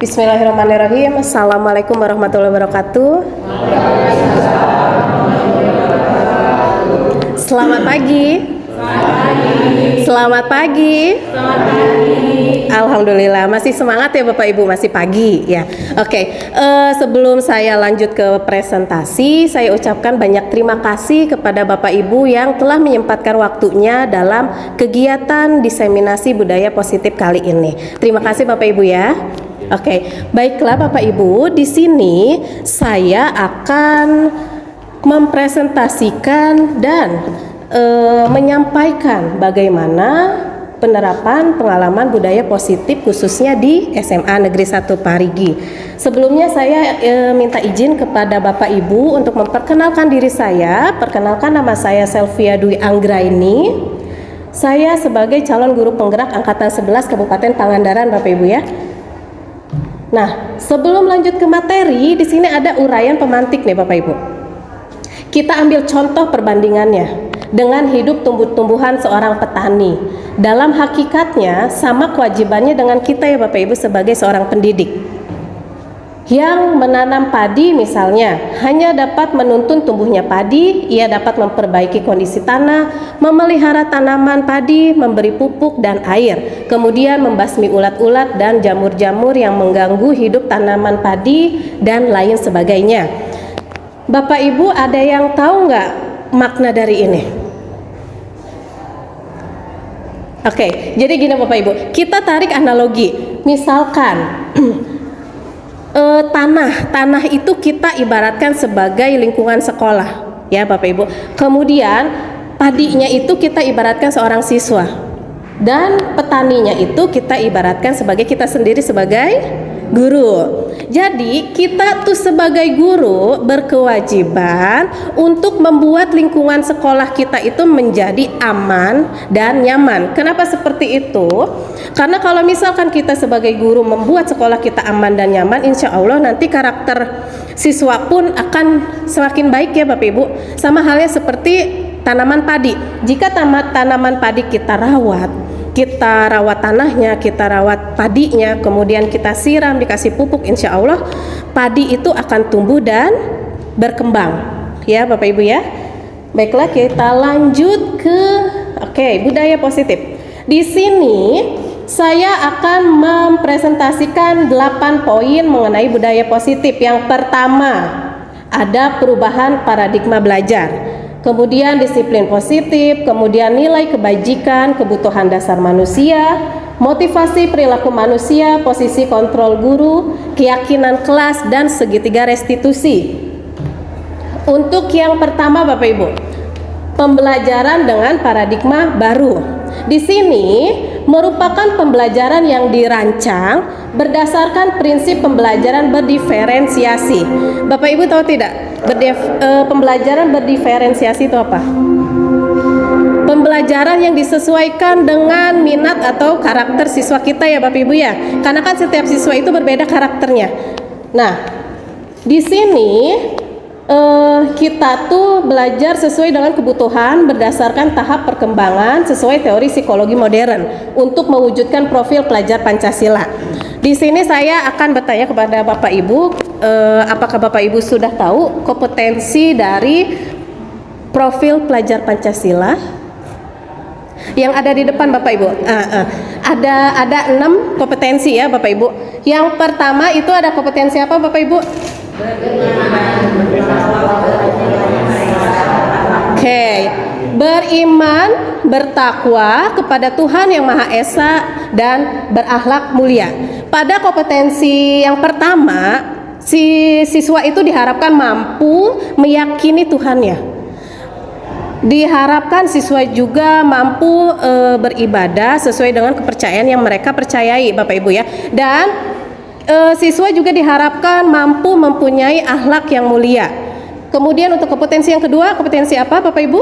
Bismillahirrahmanirrahim. Assalamualaikum warahmatullahi wabarakatuh. Selamat pagi. Selamat pagi. Alhamdulillah masih semangat ya Bapak Ibu, masih pagi ya. Oke, sebelum saya lanjut ke presentasi, saya ucapkan banyak terima kasih kepada Bapak Ibu yang telah menyempatkan waktunya dalam kegiatan diseminasi budaya positif kali ini. Terima kasih Bapak Ibu ya. Oke, baiklah Bapak Ibu, di sini saya akan mempresentasikan dan menyampaikan bagaimana penerapan pengalaman budaya positif khususnya di SMA Negeri 1 Parigi. Sebelumnya saya minta izin kepada Bapak Ibu untuk memperkenalkan diri saya. Perkenalkan, nama saya Selvia Dwi Anggraini. Saya sebagai calon guru penggerak angkatan 11 Kabupaten Pangandaran Bapak Ibu ya. Nah, sebelum lanjut ke materi, di sini ada uraian pemantik nih Bapak Ibu. Kita ambil contoh perbandingannya dengan hidup tumbuh-tumbuhan seorang petani. Dalam hakikatnya sama kewajibannya dengan kita ya Bapak Ibu sebagai seorang pendidik. Yang menanam padi misalnya hanya dapat menuntun tumbuhnya padi, ia dapat memperbaiki kondisi tanah, memelihara tanaman padi, memberi pupuk dan air, kemudian membasmi ulat-ulat dan jamur-jamur yang mengganggu hidup tanaman padi dan lain sebagainya. Bapak Ibu ada yang tahu nggak makna dari ini? Oke, jadi gini Bapak Ibu, kita tarik analogi, misalkan tanah itu kita ibaratkan sebagai lingkungan sekolah ya Bapak Ibu. Kemudian padinya itu kita ibaratkan seorang siswa, dan petaninya itu kita ibaratkan sebagai kita sendiri sebagai guru. Jadi kita tuh sebagai guru berkewajiban untuk membuat lingkungan sekolah kita itu menjadi aman dan nyaman. Kenapa seperti itu? Karena kalau misalkan kita sebagai guru membuat sekolah kita aman dan nyaman, insya Allah nanti karakter siswa pun akan semakin baik ya Bapak Ibu. Sama halnya seperti tanaman padi. Jika tanaman padi kita rawat tanahnya, kita rawat padinya, kemudian kita siram, dikasih pupuk, insya Allah padi itu akan tumbuh dan berkembang ya Bapak Ibu ya. Baiklah, kita lanjut ke budaya positif. Di sini saya akan mempresentasikan 8 poin mengenai budaya positif. Yang pertama, ada perubahan paradigma belajar. Kemudian disiplin positif, kemudian nilai kebajikan, kebutuhan dasar manusia, motivasi perilaku manusia, posisi kontrol guru, keyakinan kelas, dan segitiga restitusi. Untuk yang pertama Bapak Ibu, pembelajaran dengan paradigma baru. Di sini merupakan pembelajaran yang dirancang berdasarkan prinsip pembelajaran berdiferensiasi. Bapak Ibu tahu tidak? Pembelajaran berdiferensiasi itu apa? Pembelajaran yang disesuaikan dengan minat atau karakter siswa kita ya Bapak Ibu ya. Karena kan setiap siswa itu berbeda karakternya. Nah, di sini kita tuh belajar sesuai dengan kebutuhan berdasarkan tahap perkembangan sesuai teori psikologi modern untuk mewujudkan profil pelajar Pancasila. Di sini saya akan bertanya kepada Bapak Ibu, apakah Bapak Ibu sudah tahu kompetensi dari profil pelajar Pancasila yang ada di depan Bapak Ibu? Ada 6 kompetensi ya Bapak Ibu. Yang pertama itu ada kompetensi apa Bapak Ibu? Beriman, bertakwa kepada Tuhan yang Maha Esa dan berakhlak mulia. Pada kompetensi yang pertama, si siswa itu diharapkan mampu meyakini Tuhannya. Diharapkan siswa juga mampu beribadah sesuai dengan kepercayaan yang mereka percayai Bapak Ibu ya. Dan siswa juga diharapkan mampu mempunyai akhlak yang mulia. Kemudian untuk kompetensi yang kedua, kompetensi apa Bapak Ibu?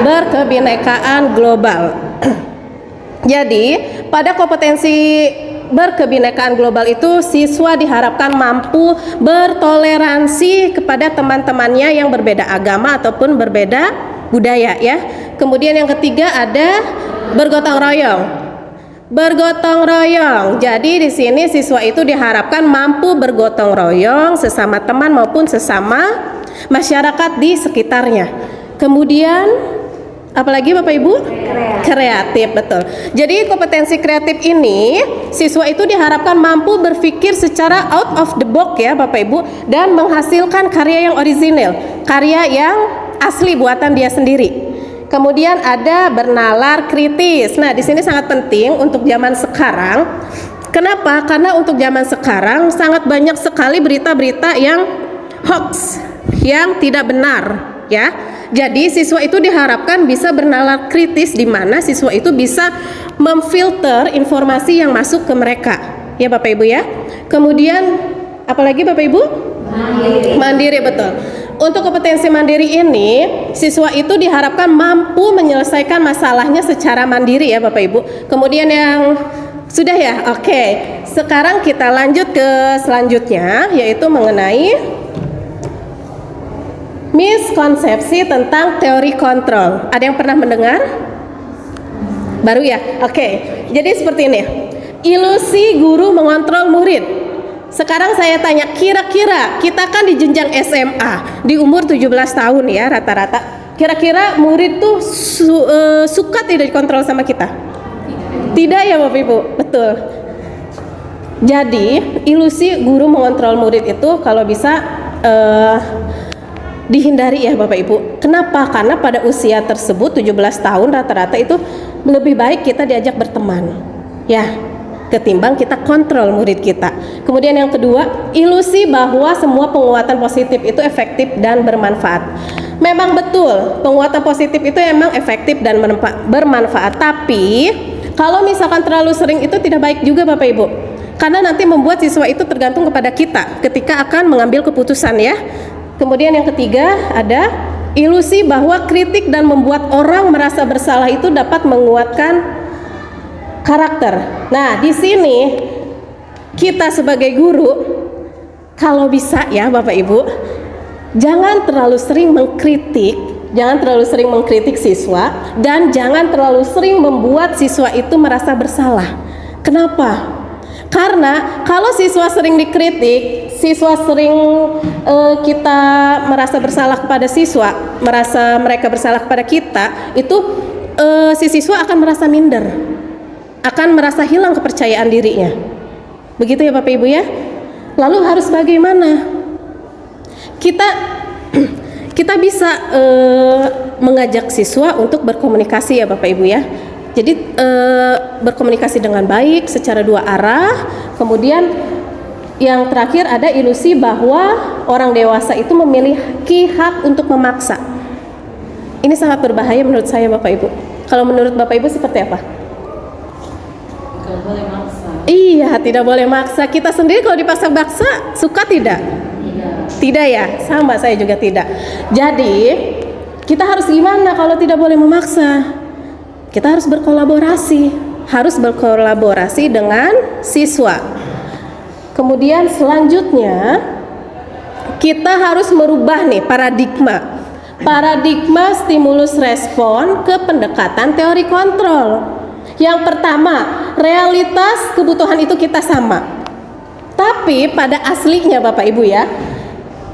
Berkebinekaan global. Jadi pada kompetensi berkebinekaan global itu siswa diharapkan mampu bertoleransi kepada teman-temannya yang berbeda agama ataupun berbeda budaya ya. Kemudian yang ketiga ada bergotong royong. Bergotong royong. Jadi di sini siswa itu diharapkan mampu bergotong royong sesama teman maupun sesama masyarakat di sekitarnya. Kemudian apalagi Bapak Ibu? Kreatif, betul. Jadi kompetensi kreatif ini siswa itu diharapkan mampu berpikir secara out of the box ya Bapak Ibu, dan menghasilkan karya yang orisinal, karya yang asli buatan dia sendiri. Kemudian ada bernalar kritis. Nah, di sini sangat penting untuk zaman sekarang. Kenapa? Karena untuk zaman sekarang sangat banyak sekali berita-berita yang hoax, yang tidak benar, ya. Jadi siswa itu diharapkan bisa bernalar kritis, di mana siswa itu bisa memfilter informasi yang masuk ke mereka, ya Bapak Ibu ya. Kemudian apalagi Bapak Ibu? Mandiri, betul. Untuk kompetensi mandiri ini, siswa itu diharapkan mampu menyelesaikan masalahnya secara mandiri ya Bapak Ibu. Kemudian yang sudah ya, oke. Sekarang kita lanjut ke selanjutnya, yaitu mengenai miskonsepsi tentang teori kontrol. Ada yang pernah mendengar? Baru ya? Oke. Jadi seperti ini. Ilusi guru mengontrol murid. Sekarang saya tanya, kira-kira kita kan di jenjang SMA, di umur 17 tahun ya rata-rata. Kira-kira murid tuh suka tidak dikontrol sama kita? Tidak ya Bapak Ibu? Betul. Jadi ilusi guru mengontrol murid itu kalau bisa dihindari ya Bapak Ibu. Kenapa? Karena pada usia tersebut 17 tahun rata-rata itu lebih baik kita diajak berteman, ya, ketimbang kita kontrol murid kita. Kemudian yang kedua, ilusi bahwa semua penguatan positif itu efektif dan bermanfaat. Memang betul, penguatan positif itu emang efektif dan bermanfaat. Tapi kalau misalkan terlalu sering itu tidak baik juga Bapak Ibu. Karena nanti membuat siswa itu tergantung kepada kita ketika akan mengambil keputusan ya. Kemudian yang ketiga ada ilusi bahwa kritik dan membuat orang merasa bersalah itu dapat menguatkan karakter. Nah, di sini kita sebagai guru kalau bisa ya Bapak Ibu, jangan terlalu sering mengkritik siswa, dan jangan terlalu sering membuat siswa itu merasa bersalah. Kenapa? Karena kalau siswa sering dikritik, siswa sering kita merasa bersalah kepada siswa, merasa mereka bersalah kepada kita, itu si siswa akan merasa minder, akan merasa hilang kepercayaan dirinya. Begitu ya Bapak Ibu ya. Lalu harus bagaimana? Kita bisa mengajak siswa untuk berkomunikasi ya Bapak Ibu ya. Jadi berkomunikasi dengan baik secara dua arah. Kemudian yang terakhir ada ilusi bahwa orang dewasa itu memiliki hak untuk memaksa. Ini sangat berbahaya menurut saya Bapak Ibu. Kalau menurut Bapak Ibu seperti apa? Tidak boleh maksa. Iya, tidak boleh maksa. Kita sendiri kalau dipaksa-paksa suka tidak? Tidak ya, sama saya juga tidak. Jadi kita harus gimana kalau tidak boleh memaksa? Kita harus berkolaborasi dengan siswa. Kemudian selanjutnya kita harus merubah nih paradigma stimulus respon ke pendekatan teori kontrol. Yang pertama, realitas kebutuhan itu kita sama, tapi pada aslinya Bapak Ibu ya,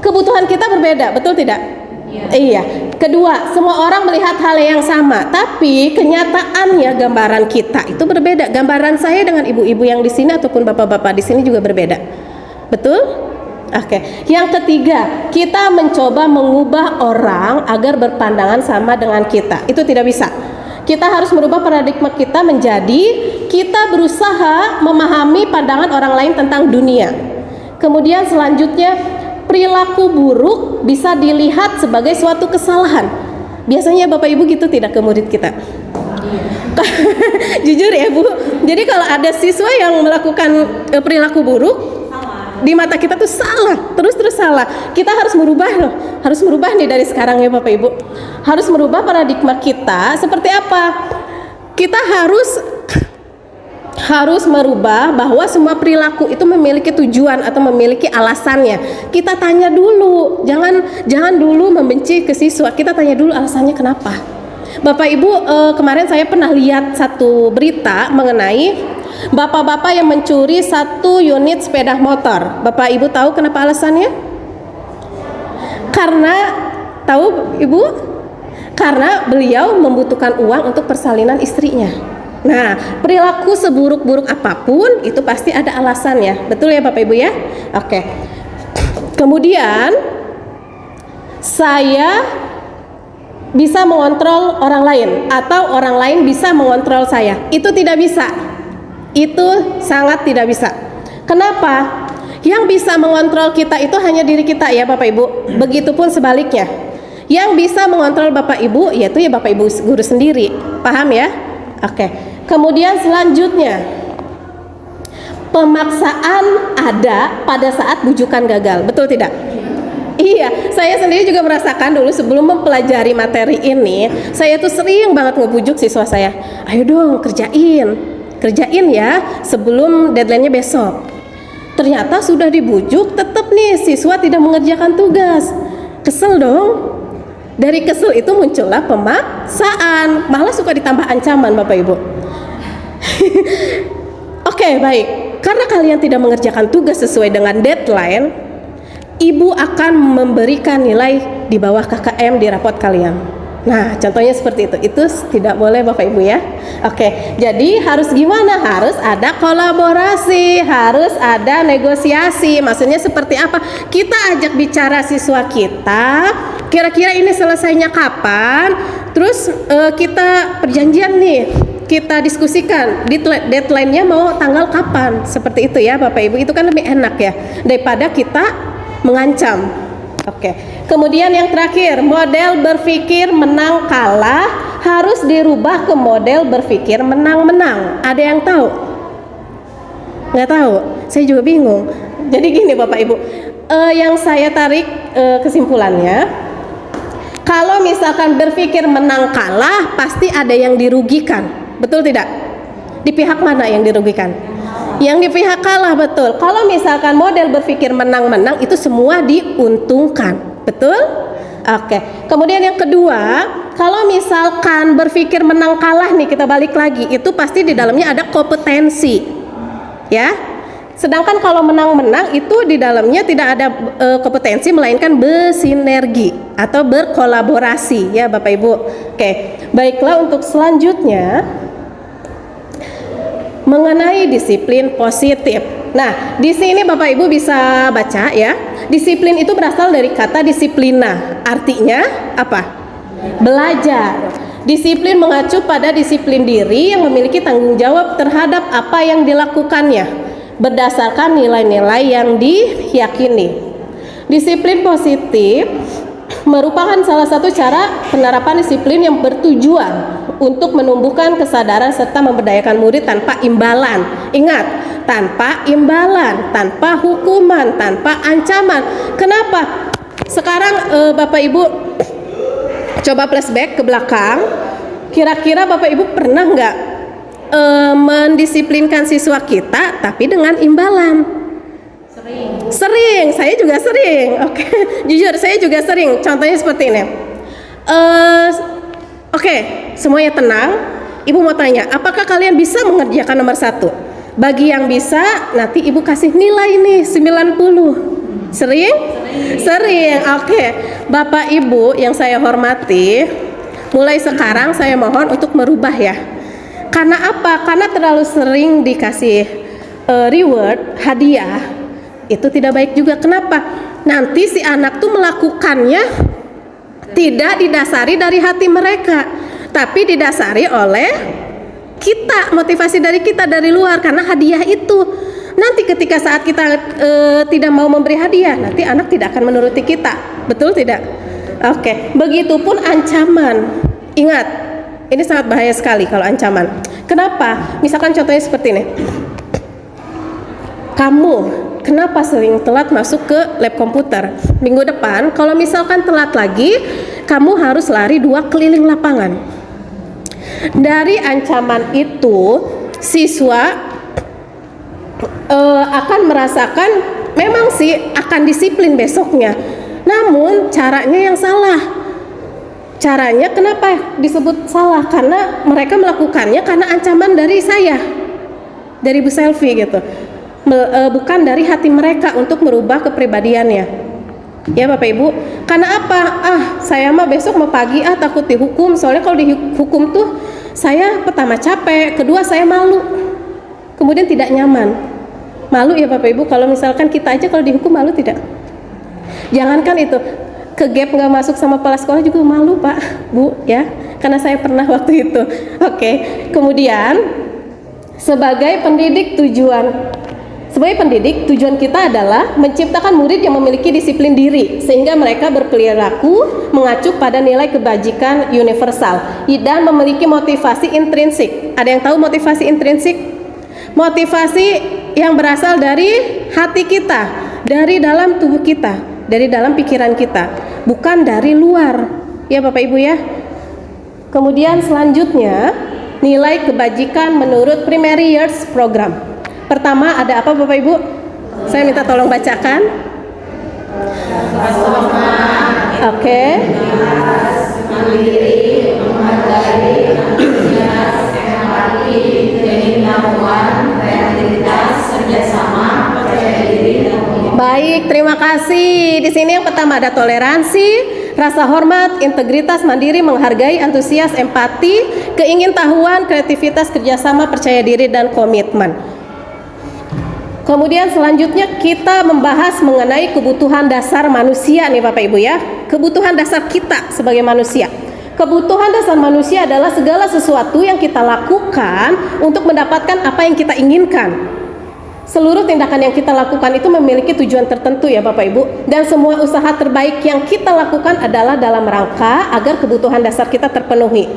kebutuhan kita berbeda, betul tidak? Iya. Kedua, semua orang melihat hal yang sama, tapi kenyataannya gambaran kita itu berbeda. Gambaran saya dengan ibu-ibu yang di sini ataupun bapak-bapak di sini juga berbeda. Betul? Oke. Yang ketiga, kita mencoba mengubah orang agar berpandangan sama dengan kita. Itu tidak bisa. Kita harus merubah paradigma kita menjadi kita berusaha memahami pandangan orang lain tentang dunia. Kemudian selanjutnya, perilaku buruk bisa dilihat sebagai suatu kesalahan. Biasanya Bapak Ibu gitu tidak ke murid kita? Jujur ya Bu. Jadi kalau ada siswa yang melakukan perilaku buruk, di mata kita tuh salah, terus salah. Kita harus merubah loh. Harus merubah nih dari sekarang ya Bapak Ibu. Harus merubah paradigma kita seperti apa? Kita harus merubah bahwa semua perilaku itu memiliki tujuan atau memiliki alasannya. Kita tanya dulu, jangan dulu membenci ke siswa. Kita tanya dulu alasannya kenapa. Bapak Ibu, kemarin saya pernah lihat satu berita mengenai bapak-bapak yang mencuri 1 unit sepeda motor. Bapak Ibu tahu kenapa alasannya? Karena, tahu Ibu? Karena beliau membutuhkan uang untuk persalinan istrinya. Nah, perilaku seburuk-buruk apapun itu pasti ada alasannya. Betul ya Bapak Ibu ya? Oke. Kemudian saya bisa mengontrol orang lain atau orang lain bisa mengontrol saya. Itu tidak bisa. Itu sangat tidak bisa. Kenapa? Yang bisa mengontrol kita itu hanya diri kita ya Bapak Ibu. Begitupun sebaliknya. Yang bisa mengontrol Bapak Ibu yaitu ya Bapak Ibu guru sendiri. Paham ya? Oke. Kemudian selanjutnya, pemaksaan ada pada saat bujukan gagal. Betul tidak? Iya, saya sendiri juga merasakan dulu sebelum mempelajari materi ini, saya tuh sering banget ngebujuk siswa saya. Ayo dong kerjain ya sebelum deadline-nya besok. Ternyata sudah dibujuk, tetap nih siswa tidak mengerjakan tugas. Kesel dong. Dari kesel itu muncullah pemaksaan, malah suka ditambah ancaman Bapak Ibu. Oke, baik. Karena kalian tidak mengerjakan tugas sesuai dengan deadline, Ibu akan memberikan nilai di bawah KKM di rapot kalian. Nah, contohnya seperti itu. Itu tidak boleh Bapak Ibu ya. Oke, jadi harus gimana? Harus ada kolaborasi, harus ada negosiasi. Maksudnya seperti apa? Kita ajak bicara siswa kita, kira-kira ini selesainya kapan? Terus kita perjanjian nih, kita diskusikan deadline-nya mau tanggal kapan. Seperti itu ya Bapak Ibu. Itu kan lebih enak ya daripada kita mengancam. Oke. Kemudian yang terakhir, model berpikir menang kalah harus dirubah ke model berpikir menang-menang. Ada yang tahu? Nggak tahu? Saya juga bingung. Jadi gini Bapak Ibu, yang saya tarik kesimpulannya, kalau misalkan berpikir menang kalah pasti ada yang dirugikan. Betul tidak? Di pihak mana yang dirugikan? Yang di pihak kalah, betul. Kalau misalkan model berpikir menang-menang itu semua diuntungkan, betul? Oke. Kemudian yang kedua, kalau misalkan berpikir menang kalah nih, kita balik lagi, itu pasti di dalamnya ada kompetensi, ya. Sedangkan kalau menang-menang itu di dalamnya tidak ada kompetensi, melainkan bersinergi atau berkolaborasi, ya Bapak Ibu. Oke. Baiklah, untuk selanjutnya mengenai disiplin positif. Nah, di sini Bapak Ibu bisa baca ya. Disiplin itu berasal dari kata disiplina. Artinya apa? Belajar. Disiplin mengacu pada disiplin diri yang memiliki tanggung jawab terhadap apa yang dilakukannya berdasarkan nilai-nilai yang diyakini. Disiplin positif merupakan salah satu cara penerapan disiplin yang bertujuan untuk menumbuhkan kesadaran serta memberdayakan murid tanpa imbalan. Ingat, tanpa imbalan, tanpa hukuman, tanpa ancaman. Kenapa? Sekarang Bapak Ibu coba flashback ke belakang. Kira-kira Bapak Ibu pernah nggak mendisiplinkan siswa kita tapi dengan imbalan? Sering, saya juga sering. Oke, jujur saya juga sering. Contohnya seperti ini. Oke, semuanya tenang. Ibu mau tanya, apakah kalian bisa mengerjakan nomor 1? Bagi yang bisa, nanti ibu kasih nilai nih 90. Sering? Sering. Oke, Bapak Ibu yang saya hormati, mulai sekarang saya mohon untuk merubah ya. Karena apa? Karena terlalu sering dikasih reward, hadiah, itu tidak baik juga. Kenapa? Nanti si anak tuh melakukannya tidak didasari dari hati mereka, tapi didasari oleh kita, motivasi dari kita dari luar karena hadiah itu. Nanti ketika saat kita tidak mau memberi hadiah, nanti anak tidak akan menuruti kita. Betul tidak? Oke. Begitupun ancaman. Ingat, ini sangat bahaya sekali kalau ancaman. Kenapa? Misalkan contohnya seperti ini. Kamu kenapa sering telat masuk ke lab komputer? Minggu depan kalau misalkan telat lagi, kamu harus lari 2 keliling lapangan. Dari ancaman itu, siswa akan merasakan memang sih akan disiplin besoknya. Namun caranya yang salah. Caranya kenapa disebut salah? Karena mereka melakukannya karena ancaman dari saya, dari Bu Selvi gitu. Bukan dari hati mereka untuk merubah kepribadiannya. Ya Bapak Ibu, karena apa? Saya mah besok mau pagi takut dihukum. Soalnya kalau dihukum tuh saya pertama capek, kedua saya malu, kemudian tidak nyaman. Malu ya Bapak Ibu, kalau misalkan kita aja kalau dihukum malu tidak? Jangankan itu, ke gap nggak masuk sama kepala sekolah juga malu Pak, Bu ya, karena saya pernah waktu itu. Oke, kemudian sebagai pendidik tujuan kita adalah menciptakan murid yang memiliki disiplin diri sehingga mereka berperilaku mengacu pada nilai kebajikan universal dan memiliki motivasi intrinsik. Ada yang tahu motivasi intrinsik? Motivasi yang berasal dari hati kita, dari dalam tubuh kita, dari dalam pikiran kita, bukan dari luar. Ya Bapak Ibu ya. Kemudian selanjutnya, nilai kebajikan menurut Primary Years Program. Pertama ada apa Bapak Ibu? Saya minta tolong bacakan. Oke. Mandiri, menghargai, antusias, empati, keilmuan, kreativitas, kerjasama, percaya diri, dan komitmen. Baik, terima kasih. Di sini yang pertama ada toleransi, rasa hormat, integritas, mandiri, menghargai, antusias, empati, keingintahuan, kreativitas, kerjasama, percaya diri, dan komitmen. Kemudian selanjutnya kita membahas mengenai kebutuhan dasar manusia nih Bapak Ibu ya. Kebutuhan dasar kita sebagai manusia. Kebutuhan dasar manusia adalah segala sesuatu yang kita lakukan untuk mendapatkan apa yang kita inginkan. Seluruh tindakan yang kita lakukan itu memiliki tujuan tertentu ya Bapak Ibu. Dan semua usaha terbaik yang kita lakukan adalah dalam rangka agar kebutuhan dasar kita terpenuhi.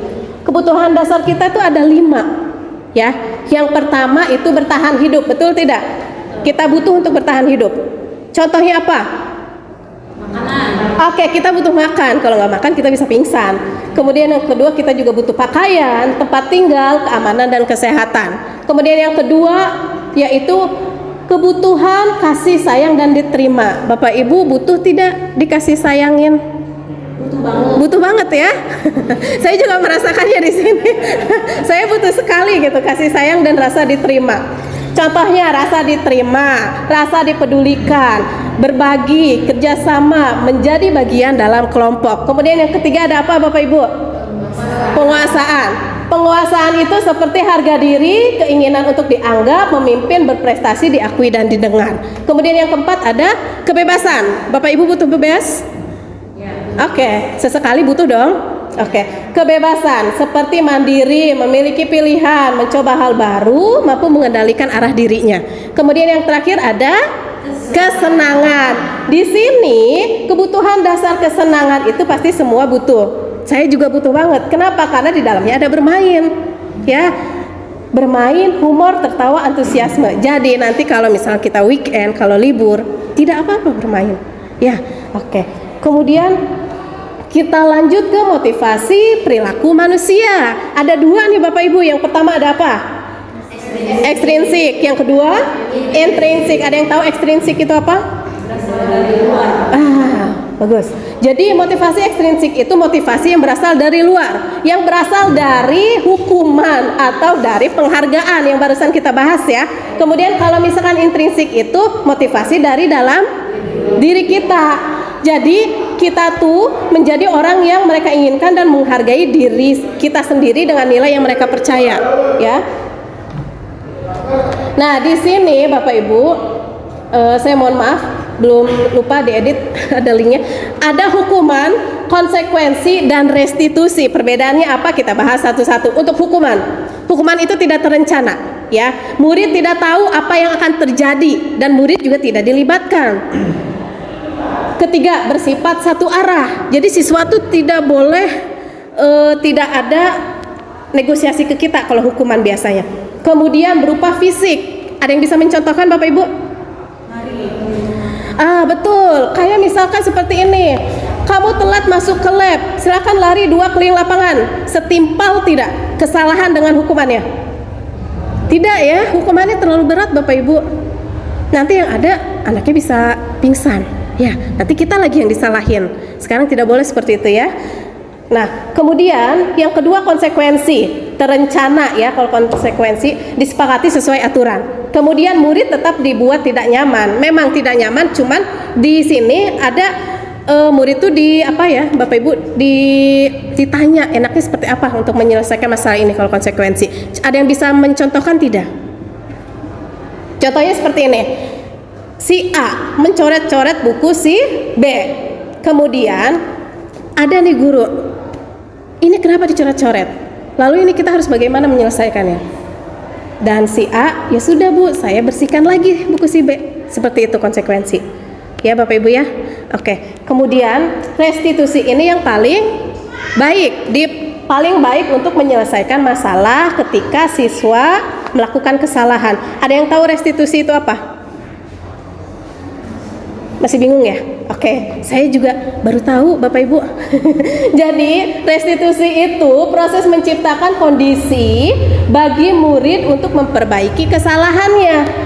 Kebutuhan dasar kita itu ada 5 ya. Yang pertama itu bertahan hidup, betul tidak? Kita butuh untuk bertahan hidup. Contohnya apa? Makanan. Oke, kita butuh makan. Kalau nggak makan kita bisa pingsan. Kemudian yang kedua kita juga butuh pakaian, tempat tinggal, keamanan dan kesehatan. Kemudian yang kedua yaitu kebutuhan kasih sayang dan diterima. Bapak Ibu butuh tidak dikasih sayangin? Butuh banget ya. Saya juga merasakannya di sini. Saya butuh sekali gitu kasih sayang dan rasa diterima. Contohnya rasa diterima, rasa dipedulikan, berbagi, kerjasama, menjadi bagian dalam kelompok. Kemudian yang ketiga ada apa Bapak Ibu? Penguasaan. Penguasaan itu seperti harga diri, keinginan untuk dianggap, memimpin, berprestasi, diakui dan didengar. Kemudian yang keempat ada kebebasan. Bapak Ibu butuh bebas? Oke, sesekali butuh dong. Oke, kebebasan seperti mandiri, memiliki pilihan, mencoba hal baru, mampu mengendalikan arah dirinya. Kemudian yang terakhir ada kesenangan. Di sini kebutuhan dasar kesenangan itu pasti semua butuh. Saya juga butuh banget. Kenapa? Karena di dalamnya ada bermain. Ya, bermain, humor, tertawa, antusiasme. Jadi nanti kalau misalnya kita weekend, kalau libur, tidak apa-apa bermain. Ya, oke. Kemudian kita lanjut ke motivasi perilaku manusia. Ada 2 nih Bapak Ibu. Yang pertama ada apa? Ekstrinsik. Yang kedua intrinsik. Ada yang tahu ekstrinsik itu apa? Bagus. Jadi motivasi ekstrinsik itu motivasi yang berasal dari luar, yang berasal dari hukuman atau dari penghargaan yang barusan kita bahas ya. Kemudian kalau misalkan intrinsik itu motivasi dari dalam diri kita. Jadi kita tuh menjadi orang yang mereka inginkan dan menghargai diri kita sendiri dengan nilai yang mereka percaya, ya. Nah, di sini Bapak Ibu, saya mohon maaf, belum lupa diedit ada linknya. Ada hukuman, konsekuensi, dan restitusi. Perbedaannya apa? Kita bahas satu-satu. Untuk hukuman itu tidak terencana, ya. Murid tidak tahu apa yang akan terjadi dan murid juga tidak dilibatkan. Ketiga, bersifat satu arah. Jadi siswa itu tidak boleh tidak ada negosiasi ke kita kalau hukuman biasanya. Kemudian berupa fisik. Ada yang bisa mencontohkan Bapak Ibu? Betul. Kayak misalkan seperti ini. Kamu telat masuk ke lab, silakan lari 2 keliling lapangan. Setimpal tidak kesalahan dengan hukumannya? Tidak ya, hukumannya terlalu berat Bapak Ibu. Nanti yang ada anaknya bisa pingsan. Ya, nanti kita lagi yang disalahin. Sekarang tidak boleh seperti itu ya. Nah, kemudian yang kedua konsekuensi terencana ya. Kalau konsekuensi disepakati sesuai aturan. Kemudian murid tetap dibuat tidak nyaman. Memang tidak nyaman, cuman di sini ada murid itu Bapak Ibu ditanya enaknya seperti apa untuk menyelesaikan masalah ini kalau konsekuensi. Ada yang bisa mencontohkan tidak? Contohnya seperti ini. Si A mencoret-coret buku si B. Kemudian ada nih guru. Ini kenapa dicoret-coret? Lalu ini kita harus bagaimana menyelesaikannya? Dan si A, ya sudah Bu, saya bersihkan lagi buku si B. Seperti itu konsekuensi. Ya Bapak Ibu ya. Oke. Kemudian restitusi ini yang paling baik, paling baik untuk menyelesaikan masalah ketika siswa melakukan kesalahan. Ada yang tahu restitusi itu apa? Masih bingung ya? Oke, saya juga baru tahu Bapak Ibu. Jadi restitusi itu proses menciptakan kondisi bagi murid untuk memperbaiki kesalahannya.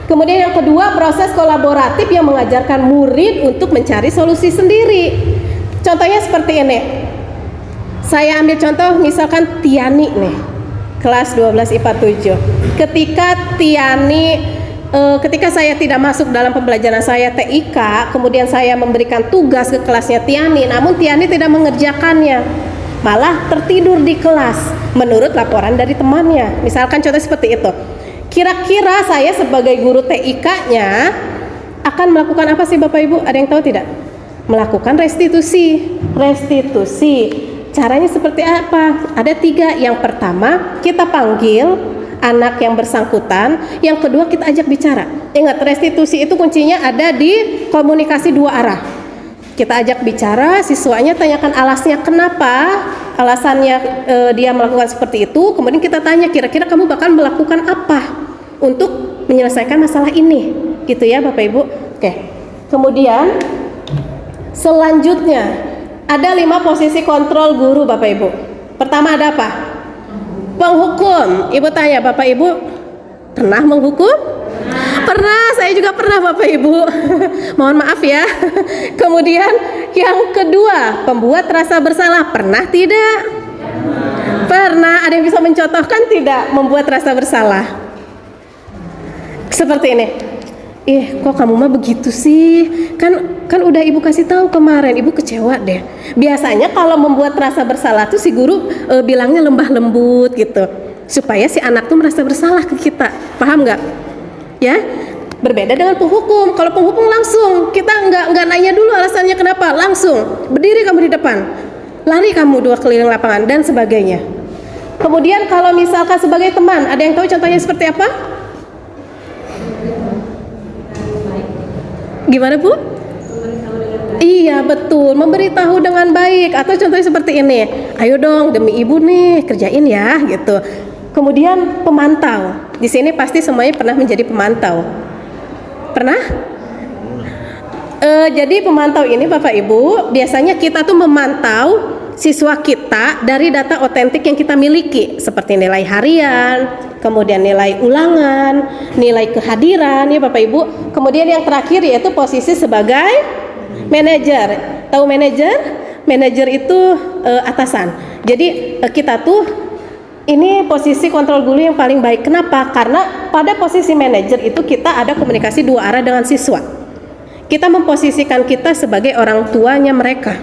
Kemudian yang kedua, proses kolaboratif yang mengajarkan murid untuk mencari solusi sendiri. Contohnya seperti ini. Saya ambil contoh misalkan Tiani nih, kelas 12 IPA 7. Ketika saya tidak masuk dalam pembelajaran saya TIK, kemudian saya memberikan tugas ke kelasnya Tiani, namun Tiani tidak mengerjakannya, malah tertidur di kelas menurut laporan dari temannya. Misalkan contoh seperti itu. Kira-kira saya sebagai guru TIK-nya akan melakukan apa sih Bapak Ibu? Ada yang tahu tidak? Melakukan restitusi. Caranya seperti apa? Ada 3. Yang pertama, kita panggil anak yang bersangkutan. Yang kedua, kita ajak bicara. Ingat, restitusi itu kuncinya ada di komunikasi 2 arah. Kita ajak bicara, siswanya tanyakan alasnya kenapa, alasannya dia melakukan seperti itu. Kemudian kita tanya, kira-kira kamu bakal melakukan apa untuk menyelesaikan masalah ini, gitu ya Bapak Ibu. Oke. Kemudian selanjutnya ada 5 posisi kontrol guru Bapak Ibu. Pertama ada apa? Penghukum. Ibu tanya, Bapak Ibu pernah menghukum? Pernah, saya juga pernah Bapak Ibu. Mohon maaf ya. Kemudian yang kedua, pembuat rasa bersalah. Pernah tidak? Pernah. Ada yang bisa mencontohkan tidak membuat rasa bersalah? Seperti ini. Kok kamu mah begitu sih? Kan udah Ibu kasih tahu kemarin, Ibu kecewa deh. Biasanya kalau membuat rasa bersalah tuh si guru bilangnya lembah lembut gitu, supaya si anak tuh merasa bersalah ke kita. Paham nggak? Ya, berbeda dengan penghukum. Kalau penghukum langsung, kita nggak nanya dulu alasannya kenapa, langsung berdiri kamu di depan, lari kamu 2 keliling lapangan dan sebagainya. Kemudian kalau misalkan sebagai teman, ada yang tahu contohnya seperti apa? Gimana Bu? Iya betul, memberitahu dengan baik. Atau contohnya seperti ini, ayo dong demi ibu nih kerjain ya gitu. Kemudian pemantau. Di sini pasti semuanya pernah menjadi pemantau. Pernah? Jadi pemantau ini Bapak Ibu, biasanya kita tuh memantau siswa kita dari data otentik yang kita miliki, seperti nilai harian, kemudian nilai ulangan, nilai kehadiran ya Bapak Ibu. Kemudian yang terakhir yaitu posisi sebagai manajer. Tahu manajer? Manajer itu atasan. Jadi kita tuh ini posisi kontrol guru yang paling baik. Kenapa? Karena pada posisi manajer itu kita ada komunikasi 2 arah dengan siswa. Kita memposisikan kita sebagai orang tuanya mereka.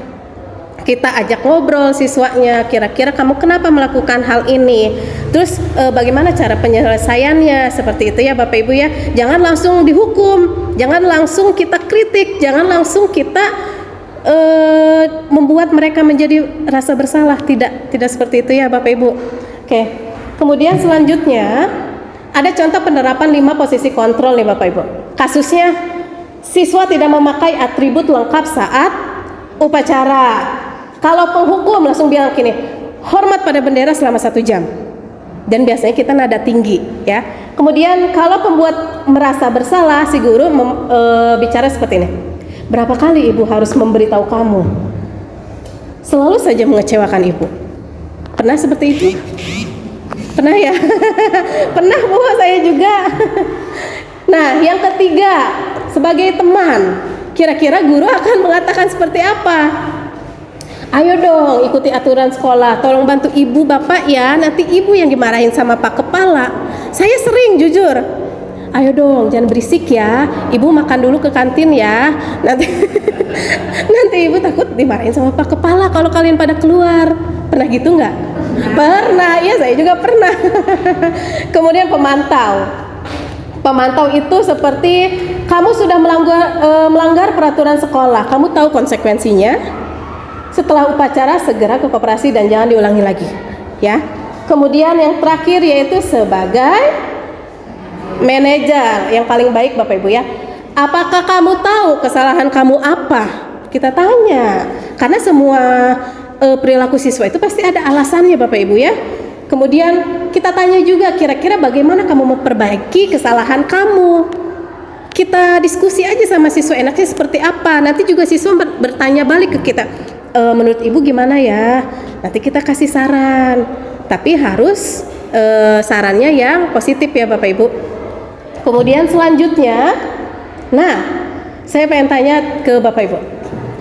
Kita ajak ngobrol siswanya, kira-kira kamu kenapa melakukan hal ini? Terus bagaimana cara penyelesaiannya? Seperti itu ya Bapak Ibu ya. Jangan langsung dihukum, jangan langsung kita kritik, jangan langsung kita membuat mereka menjadi rasa bersalah. Tidak seperti itu ya Bapak Ibu. Oke. Kemudian selanjutnya ada contoh penerapan 5 posisi kontrol nih Bapak Ibu. Kasusnya siswa tidak memakai atribut lengkap saat upacara. Kalau penghukum langsung bilang gini, hormat pada bendera selama 1 jam. Dan biasanya kita nada tinggi ya. Kemudian kalau pembuat merasa bersalah, si guru bicara seperti ini. Berapa kali ibu harus memberitahu kamu? Selalu saja mengecewakan ibu. Pernah seperti itu? Pernah ya? Pernah Bu, saya juga. Nah, yang ketiga, sebagai teman, kira-kira guru akan mengatakan seperti apa? Ayo dong ikuti aturan sekolah, tolong bantu ibu bapak ya, nanti ibu yang dimarahin sama pak kepala. Saya sering jujur, ayo dong jangan berisik ya, ibu makan dulu ke kantin ya, nanti nanti ibu takut dimarahin sama pak kepala kalau kalian pada keluar. Pernah gitu nggak? Pernah, iya saya juga pernah. Kemudian pemantau itu seperti kamu sudah melanggar peraturan sekolah, kamu tahu konsekuensinya. Setelah upacara segera ke koperasi dan jangan diulangi lagi, ya. Kemudian yang terakhir yaitu sebagai manajer yang paling baik Bapak Ibu ya. Apakah kamu tahu kesalahan kamu apa? Kita tanya, karena semua perilaku siswa itu pasti ada alasannya Bapak Ibu ya. Kemudian kita tanya juga kira-kira bagaimana kamu memperbaiki kesalahan kamu. Kita diskusi aja sama siswa enaknya seperti apa. Nanti juga siswa bertanya balik ke kita. Menurut ibu gimana ya? Nanti kita kasih saran. Tapi harus sarannya yang positif ya Bapak Ibu. Kemudian selanjutnya, nah saya pengen tanya ke Bapak Ibu.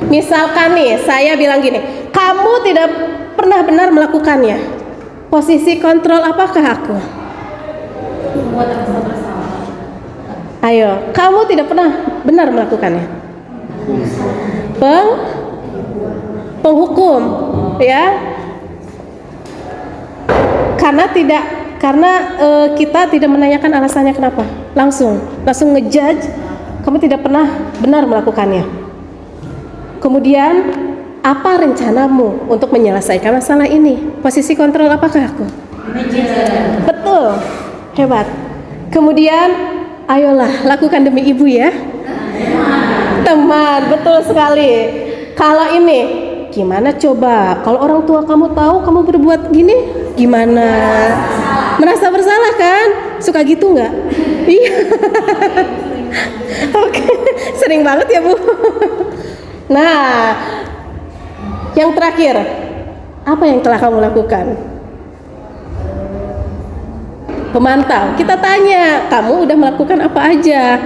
Misalkan nih saya bilang gini, kamu tidak pernah benar melakukannya. Posisi kontrol apakah aku? Membuat rasa bersalah. Ayo, kamu tidak pernah benar melakukannya. Penghukum, ya. Karena kita tidak menanyakan alasannya kenapa. Langsung ngejudge, kamu tidak pernah benar melakukannya. Kemudian apa rencanamu untuk menyelesaikan masalah ini? Posisi kontrol apakah aku? Betul, hebat. Kemudian ayolah lakukan demi ibu ya. Teman, betul sekali. Kalau ini, gimana coba? Kalau orang tua kamu tahu kamu berbuat gini, gimana? Merasa bersalah kan? Suka gitu nggak? Iya. Oke, sering banget ya Bu. Nah, yang terakhir, apa yang telah kamu lakukan? Pemantau, kita tanya, kamu udah melakukan apa aja?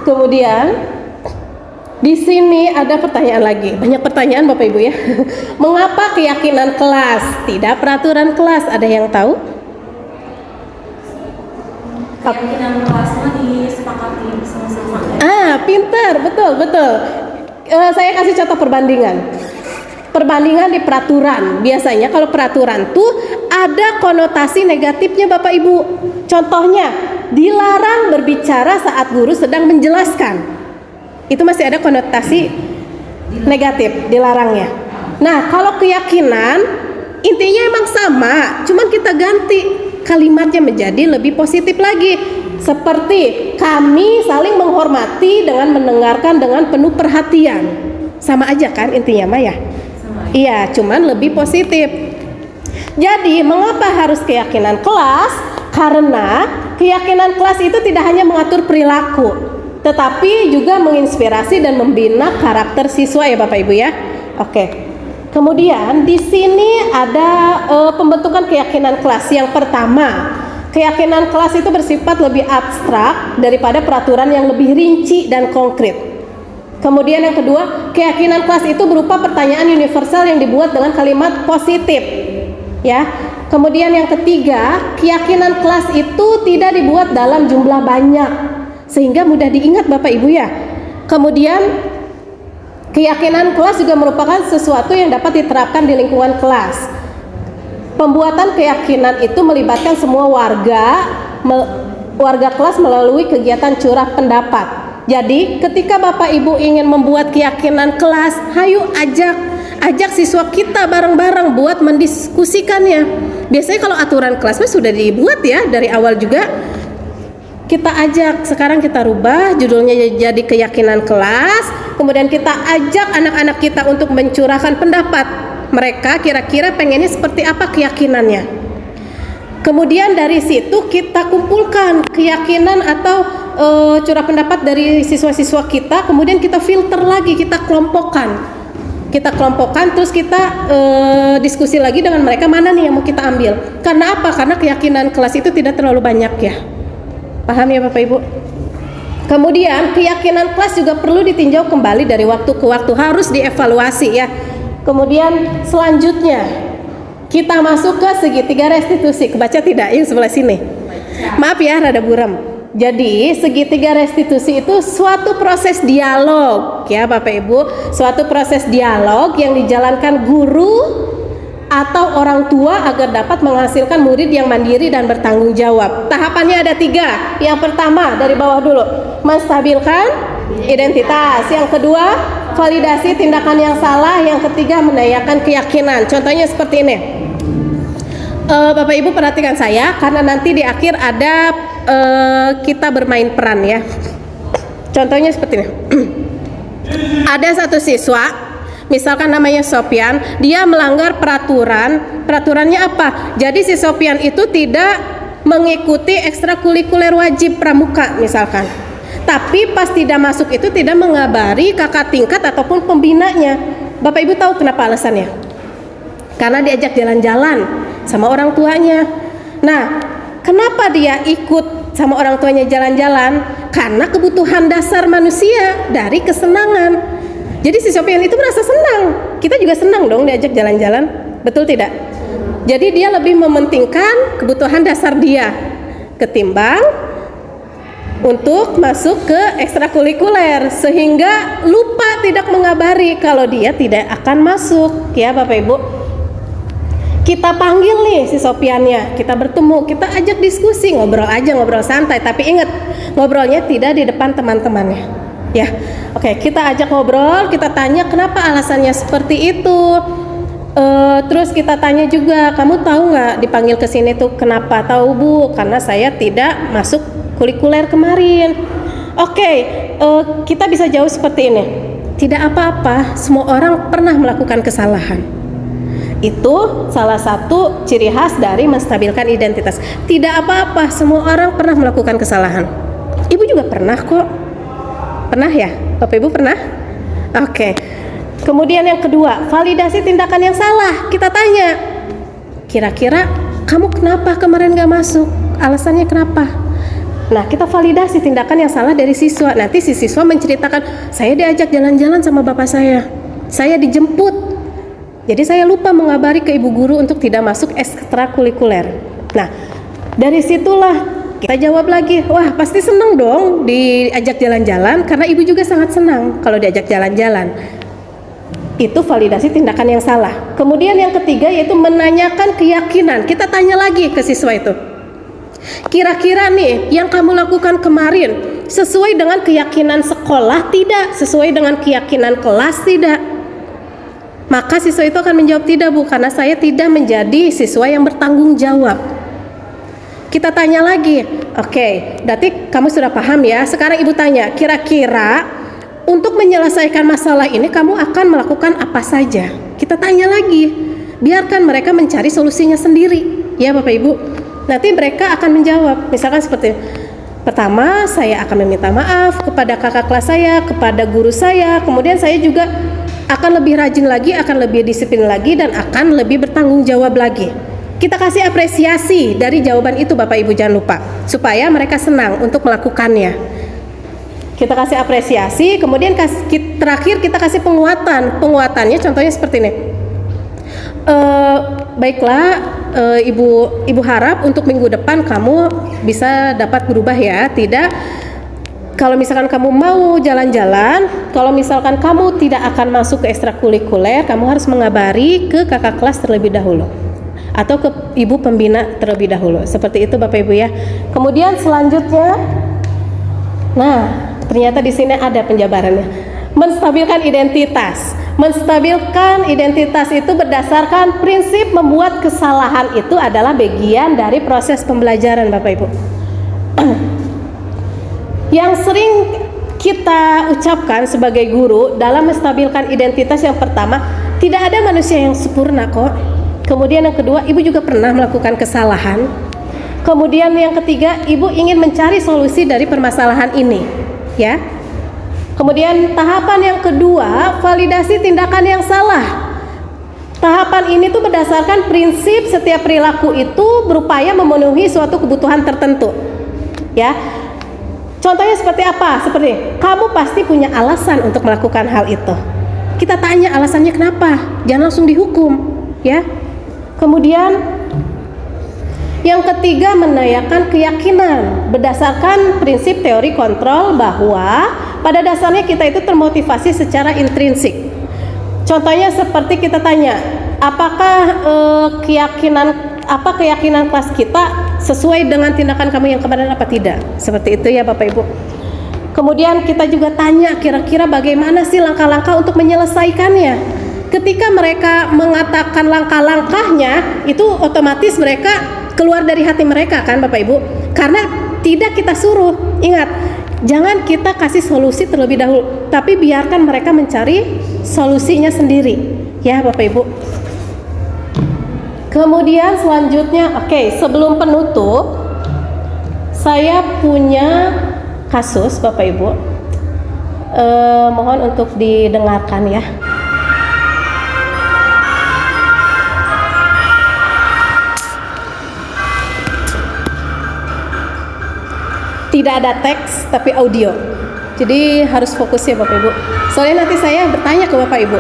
Kemudian di sini ada pertanyaan lagi, banyak pertanyaan Bapak Ibu ya. Mengapa keyakinan kelas tidak peraturan kelas? Ada yang tahu? Keyakinan kelasnya disepakati bersama-sama. Pintar, betul. Saya kasih contoh perbandingan di peraturan. Biasanya kalau peraturan tuh ada konotasi negatifnya Bapak Ibu. Contohnya, dilarang berbicara saat guru sedang menjelaskan. Itu masih ada konotasi negatif, dilarangnya. Nah, kalau keyakinan intinya emang sama, cuman kita ganti kalimatnya menjadi lebih positif lagi. Seperti kami saling menghormati dengan mendengarkan dengan penuh perhatian. Sama aja kan intinya Maya? Iya, cuman lebih positif. Jadi mengapa harus keyakinan kelas? Karena keyakinan kelas itu tidak hanya mengatur perilaku, tetapi juga menginspirasi dan membina karakter siswa ya Bapak Ibu ya. Oke. Kemudian di sini ada pembentukan keyakinan kelas. Yang pertama, keyakinan kelas itu bersifat lebih abstrak daripada peraturan yang lebih rinci dan konkret. Kemudian yang kedua, keyakinan kelas itu berupa pertanyaan universal yang dibuat dengan kalimat positif. Ya. Kemudian yang ketiga, keyakinan kelas itu tidak dibuat dalam jumlah banyak sehingga mudah diingat Bapak Ibu ya. Kemudian keyakinan kelas juga merupakan sesuatu yang dapat diterapkan di lingkungan kelas. Pembuatan keyakinan itu melibatkan semua warga kelas melalui kegiatan curah pendapat. Jadi ketika Bapak Ibu ingin membuat keyakinan kelas, hayu ajak siswa kita bareng-bareng buat mendiskusikannya. Biasanya kalau aturan kelasnya sudah dibuat ya dari awal juga. Kita ajak, sekarang kita rubah judulnya jadi keyakinan kelas. Kemudian kita ajak anak-anak kita untuk mencurahkan pendapat mereka, kira-kira pengennya seperti apa keyakinannya. Kemudian dari situ kita kumpulkan keyakinan atau curah pendapat dari siswa-siswa kita. Kemudian kita filter lagi, kita kelompokkan, terus kita diskusi lagi dengan mereka mana nih yang mau kita ambil. Karena apa? Karena keyakinan kelas itu tidak terlalu banyak ya. Paham ya Bapak Ibu? Kemudian keyakinan kelas juga perlu ditinjau kembali dari waktu ke waktu, harus dievaluasi ya. Kemudian selanjutnya kita masuk ke segitiga restitusi. Kebaca tidak? Yang sebelah sini. Maaf ya, rada buram. Jadi segitiga restitusi itu suatu proses dialog ya Bapak Ibu, suatu proses dialog yang dijalankan guru atau orang tua agar dapat menghasilkan murid yang mandiri dan bertanggung jawab. Tahapannya ada 3. Yang pertama dari bawah dulu, menstabilkan identitas. Yang kedua, validasi tindakan yang salah. Yang ketiga, menanyakan keyakinan. Contohnya seperti ini. Bapak Ibu perhatikan saya, karena nanti di akhir ada kita bermain peran ya. Contohnya seperti ini. Ada satu siswa, misalkan namanya Sopian, dia melanggar peraturan. Peraturannya apa? Jadi si Sopian itu tidak mengikuti ekstrakurikuler wajib pramuka misalkan. Tapi pas tidak masuk itu tidak mengabari kakak tingkat ataupun pembinanya. Bapak Ibu tahu kenapa alasannya? Karena diajak jalan-jalan sama orang tuanya. Nah, kenapa dia ikut sama orang tuanya jalan-jalan? Karena kebutuhan dasar manusia dari kesenangan. Jadi si Sopian itu merasa senang. Kita juga senang dong diajak jalan-jalan. Betul tidak? Jadi dia lebih mementingkan kebutuhan dasar dia ketimbang untuk masuk ke ekstrakurikuler, sehingga lupa tidak mengabari kalau dia tidak akan masuk ya Bapak Ibu. Kita panggil nih si Sopiannya, kita bertemu, kita ajak diskusi, ngobrol aja, ngobrol santai, tapi ingat ngobrolnya tidak di depan teman-temannya ya. Oke, kita ajak ngobrol, kita tanya kenapa alasannya seperti itu. Terus kita tanya juga, kamu tahu nggak dipanggil ke sini tuh kenapa? Tahu Bu, karena saya tidak masuk kurikuler kemarin. Oke, kita bisa jawab seperti ini. Tidak apa-apa, semua orang pernah melakukan kesalahan. Itu salah satu ciri khas dari menstabilkan identitas. Tidak apa-apa, semua orang pernah melakukan kesalahan. Ibu juga pernah kok. Pernah ya? Bapak Ibu pernah? Oke. Kemudian yang kedua, validasi tindakan yang salah. Kita tanya, kira-kira kamu kenapa kemarin gak masuk? Alasannya kenapa? Nah, kita validasi tindakan yang salah dari siswa. Nanti si siswa menceritakan, saya diajak jalan-jalan sama bapak saya dijemput. Jadi saya lupa mengabari ke ibu guru untuk tidak masuk ekstrakurikuler. Nah, dari situlah kita jawab lagi, wah pasti senang dong diajak jalan-jalan, karena ibu juga sangat senang kalau diajak jalan-jalan. Itu validasi tindakan yang salah. Kemudian yang ketiga yaitu menanyakan keyakinan. Kita tanya lagi ke siswa itu, kira-kira nih yang kamu lakukan kemarin sesuai dengan keyakinan sekolah tidak? Sesuai dengan keyakinan kelas tidak? Maka siswa itu akan menjawab tidak Bu, karena saya tidak menjadi siswa yang bertanggung jawab. Kita tanya lagi, oke, berarti kamu sudah paham ya. Sekarang ibu tanya, kira-kira untuk menyelesaikan masalah ini kamu akan melakukan apa saja? Kita tanya lagi, biarkan mereka mencari solusinya sendiri ya Bapak Ibu. Nanti mereka akan menjawab, misalkan seperti pertama, saya akan meminta maaf kepada kakak kelas saya, kepada guru saya. Kemudian saya juga akan lebih rajin lagi, akan lebih disiplin lagi, dan akan lebih bertanggung jawab lagi. Kita kasih apresiasi dari jawaban itu Bapak Ibu, jangan lupa, supaya mereka senang untuk melakukannya. Kita kasih apresiasi, kemudian terakhir kita kasih penguatan. Penguatannya contohnya seperti ini. Baiklah, ibu harap untuk minggu depan kamu bisa dapat berubah ya. Tidak, kalau misalkan kamu mau jalan-jalan, kalau misalkan kamu tidak akan masuk ke ekstrakurikuler, kamu harus mengabari ke kakak kelas terlebih dahulu atau ke ibu pembina terlebih dahulu. Seperti itu Bapak Ibu ya. Kemudian selanjutnya, nah ternyata di sini ada penjabarannya. Menstabilkan identitas. Menstabilkan identitas itu berdasarkan prinsip membuat kesalahan itu adalah bagian dari proses pembelajaran Bapak Ibu. Yang sering kita ucapkan sebagai guru dalam menstabilkan identitas, yang pertama, tidak ada manusia yang sempurna kok. Kemudian yang kedua, ibu juga pernah melakukan kesalahan. Kemudian yang ketiga, ibu ingin mencari solusi dari permasalahan ini ya. Kemudian tahapan yang kedua, validasi tindakan yang salah. Tahapan ini tuh berdasarkan prinsip setiap perilaku itu berupaya memenuhi suatu kebutuhan tertentu ya. Contohnya seperti apa? Seperti kamu pasti punya alasan untuk melakukan hal itu. kita tanya alasannya kenapa, jangan langsung dihukum, ya. Kemudian yang ketiga, menanyakan keyakinan berdasarkan prinsip teori kontrol bahwa pada dasarnya kita itu termotivasi secara intrinsik. Contohnya seperti kita tanya, apakah keyakinan kelas kita sesuai dengan tindakan kamu yang kemarin apa tidak? Seperti itu ya Bapak Ibu. Kemudian kita juga tanya kira-kira bagaimana sih langkah-langkah untuk menyelesaikannya. Ketika mereka mengatakan langkah-langkahnya, itu otomatis mereka keluar dari hati mereka kan Bapak Ibu. Karena tidak kita suruh. Ingat, jangan kita kasih solusi terlebih dahulu, tapi biarkan mereka mencari solusinya sendiri. Ya Bapak Ibu. Kemudian selanjutnya, sebelum penutup, saya punya kasus Bapak Ibu, mohon untuk didengarkan ya. Tidak ada teks tapi audio, jadi harus fokus ya Bapak Ibu. Soalnya nanti saya bertanya ke Bapak Ibu.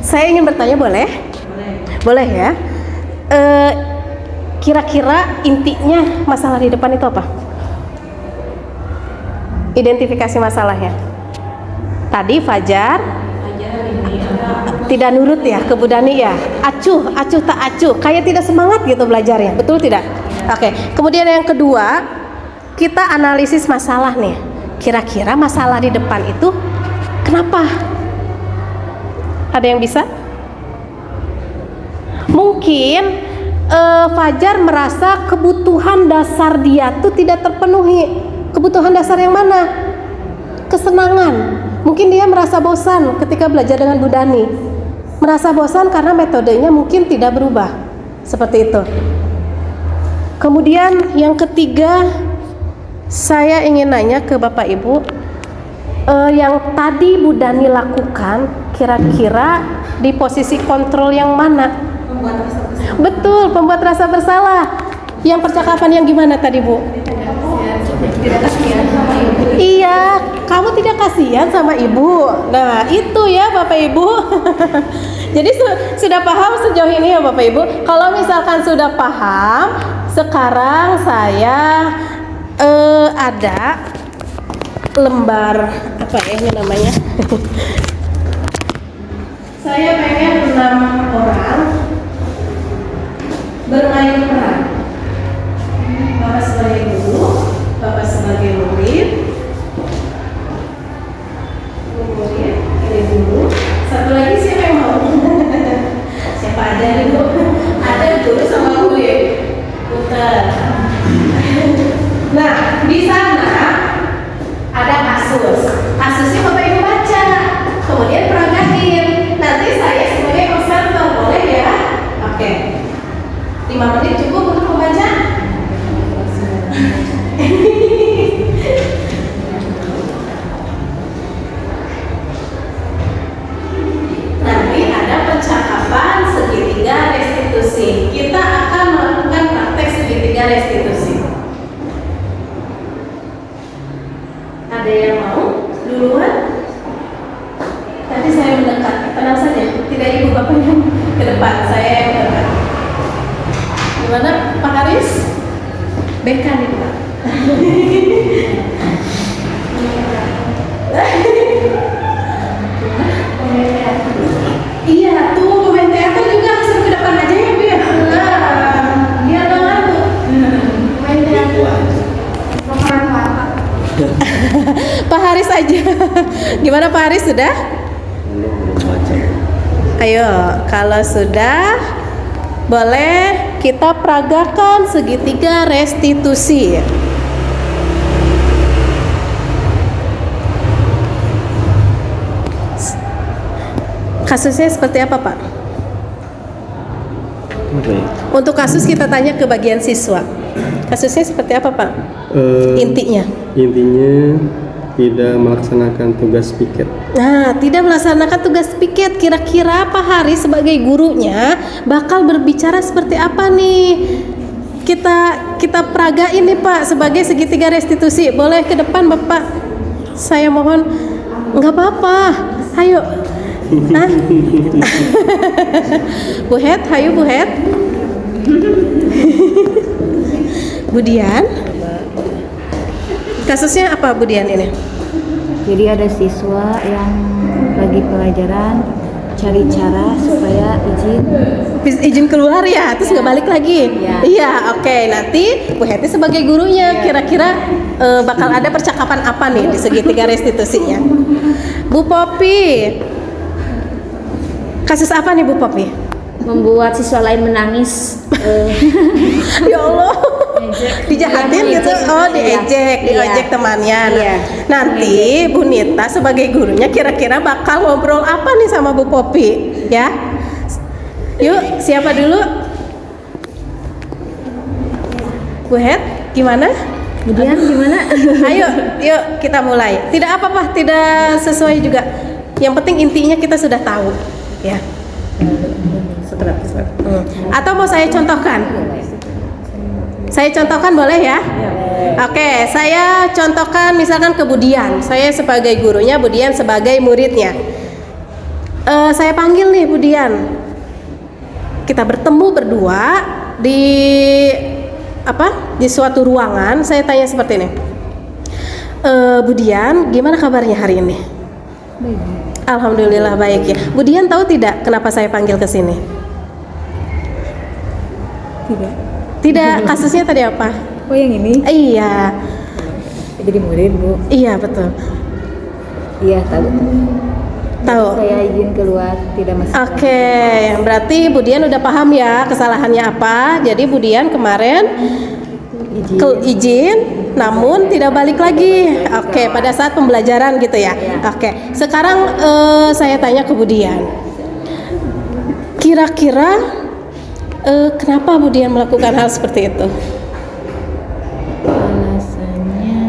Saya ingin bertanya, boleh? Boleh ya. Kira-kira intinya masalah di depan itu apa? Identifikasi masalahnya. Tadi Fajar tidak nurut ya ke Bu Dani ya. Acuh tak acuh, kayak tidak semangat gitu belajarnya. Betul tidak? Kemudian yang kedua, kita analisis masalah nih. Kira-kira masalah di depan itu kenapa? Ada yang bisa? Mungkin Fajar merasa kebutuhan dasar dia tuh tidak terpenuhi. Kebutuhan dasar yang mana? Kesenangan. Mungkin dia merasa bosan ketika belajar dengan Bu Dani. Merasa bosan karena metodenya mungkin tidak berubah. Seperti itu. Kemudian yang ketiga, saya ingin nanya ke Bapak Ibu, yang tadi Bu Dani lakukan kira-kira di posisi kontrol yang mana? Membuat rasa bersalah. Betul, pembuat rasa bersalah. Yang percakapan yang gimana tadi Bu? Tidak kasihan sama ibu. Iya, kamu tidak kasihan sama ibu. Nah itu ya Bapak Ibu. Jadi sudah paham sejauh ini ya Bapak Ibu. Kalau misalkan sudah paham, sekarang saya ada lembar apa ya ini namanya. Saya pengen 6 orang bermain peran. Bapak sebagai guru, Bapak sebagai murid. Kemudian ini dulu. Satu lagi siapa yang mau? Siapa aja nih Bu? Ada guru sama murid. Putar. Nah, di sana ada kasus. Kasusnya Bapak Ibu baca, kemudian peragain. Nanti saya sebagai observer, boleh ya? 5 menit cukup untuk membaca? Nanti ada percakapan segitiga restitusi. Kita akan melakukan praktek segitiga restitusi. Bapak yang ke depan, saya yang ke depan. Gimana Pak Haris? BK nih Pak. Iya tuh, pemain teater juga langsung ke depan aja ya Bu ya. Biar nggak ngantuk. Pemain teater. Pemeran watak. Pak Haris aja. Gimana Pak Haris, sudah? Belum baca. Ayo, kalau sudah boleh kita peragakan segitiga restitusi. Kasusnya seperti apa Pak? Apa ya? Untuk kasus kita tanya ke bagian siswa. Kasusnya seperti apa Pak? Intinya. Intinya tidak melaksanakan tugas piket. Nah, tidak melaksanakan tugas piket. Kira-kira Pak Haris sebagai gurunya bakal berbicara seperti apa nih? Kita peragain nih Pak sebagai segitiga restitusi. Boleh ke depan Bapak? Saya mohon. Nggak apa-apa. Ayo. Hah? Bu Het, ayo Bu Het. Bu Dian. Kasusnya apa Bu Dian ini? Jadi ada siswa yang lagi pelajaran cari cara supaya Izin keluar ya, terus nggak balik lagi. Iya. Iya, oke. Nanti Bu Heti sebagai gurunya, kira-kira bakal ada percakapan apa nih di segitiga restitusinya? Bu Popi, kasus apa nih Bu Popi? membuat siswa lain menangis. Ya Allah, dijahatin Iya, gitu. diejek. Oh, diejek, Iya. diejek temannya. Nah, Iya. nanti Bu Nita sebagai gurunya kira-kira bakal ngobrol apa nih sama Bu Popi, ya? Yuk, siapa dulu? Bu Het, gimana? Kemudian gimana? Ayo, yuk kita mulai. Tidak apa-apa, tidak sesuai juga. Yang penting intinya kita sudah tahu, ya. Atau mau saya contohkan? Saya contohkan boleh ya? Oke, saya contohkan misalkan ke Budian. Saya sebagai gurunya, Budian sebagai muridnya. Saya panggil nih Budian. Kita bertemu berdua di di suatu ruangan. Saya tanya seperti ini. Budian, gimana kabarnya hari ini? Baik. Alhamdulillah baik ya. Budian tahu tidak kenapa saya panggil ke sini? Tidak, kasusnya tadi apa? Oh yang ini? Iya, Jadi murid Bu. iya betul. Iya tahu. Tahu. Saya izin keluar tidak masuk. Oke, berarti Budian udah paham ya kesalahannya apa. Jadi Budian kemarin izin, namun tidak balik lagi. Oke, pada saat pembelajaran gitu ya. Oke, sekarang saya tanya ke Budian. Kira-kira kenapa Budian melakukan hal seperti itu? Alasannya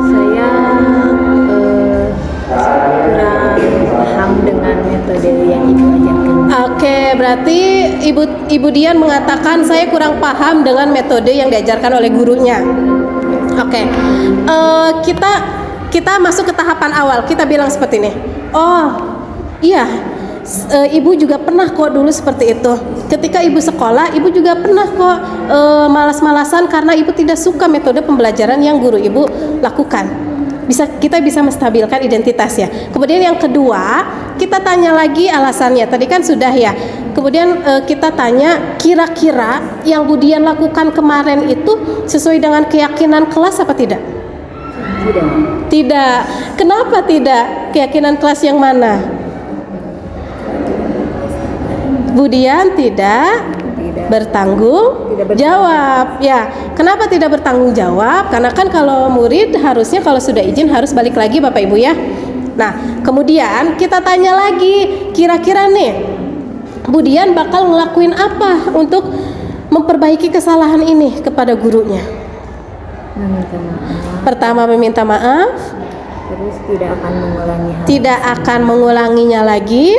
saya kurang paham dengan metode yang Ibu ajarkan. Oke, berarti Ibu Dian mengatakan saya kurang paham dengan metode yang diajarkan oleh gurunya. Oke, kita masuk ke tahapan awal. Kita bilang seperti ini. Oh, iya. Ibu juga pernah kok dulu seperti itu. Ketika ibu sekolah, ibu juga pernah kok malas-malasan karena ibu tidak suka metode pembelajaran yang guru ibu lakukan. Kita bisa menstabilkan identitasnya. Kemudian yang kedua, kita tanya lagi alasannya. Tadi kan sudah ya. Kemudian kita tanya, kira-kira yang Budian lakukan kemarin itu sesuai dengan keyakinan kelas apa tidak? Tidak. Tidak. Kenapa tidak? Keyakinan kelas yang mana? Budian tidak bertanggung jawab. Ya, kenapa tidak bertanggung jawab? Karena kan kalau murid harusnya kalau sudah izin harus balik lagi Bapak Ibu ya. Nah, kemudian kita tanya lagi, kira-kira nih Budian bakal ngelakuin apa untuk memperbaiki kesalahan ini kepada gurunya? Meminta maaf. Pertama meminta maaf, Terus tidak akan mengulangi hal. tidak akan mengulanginya lagi.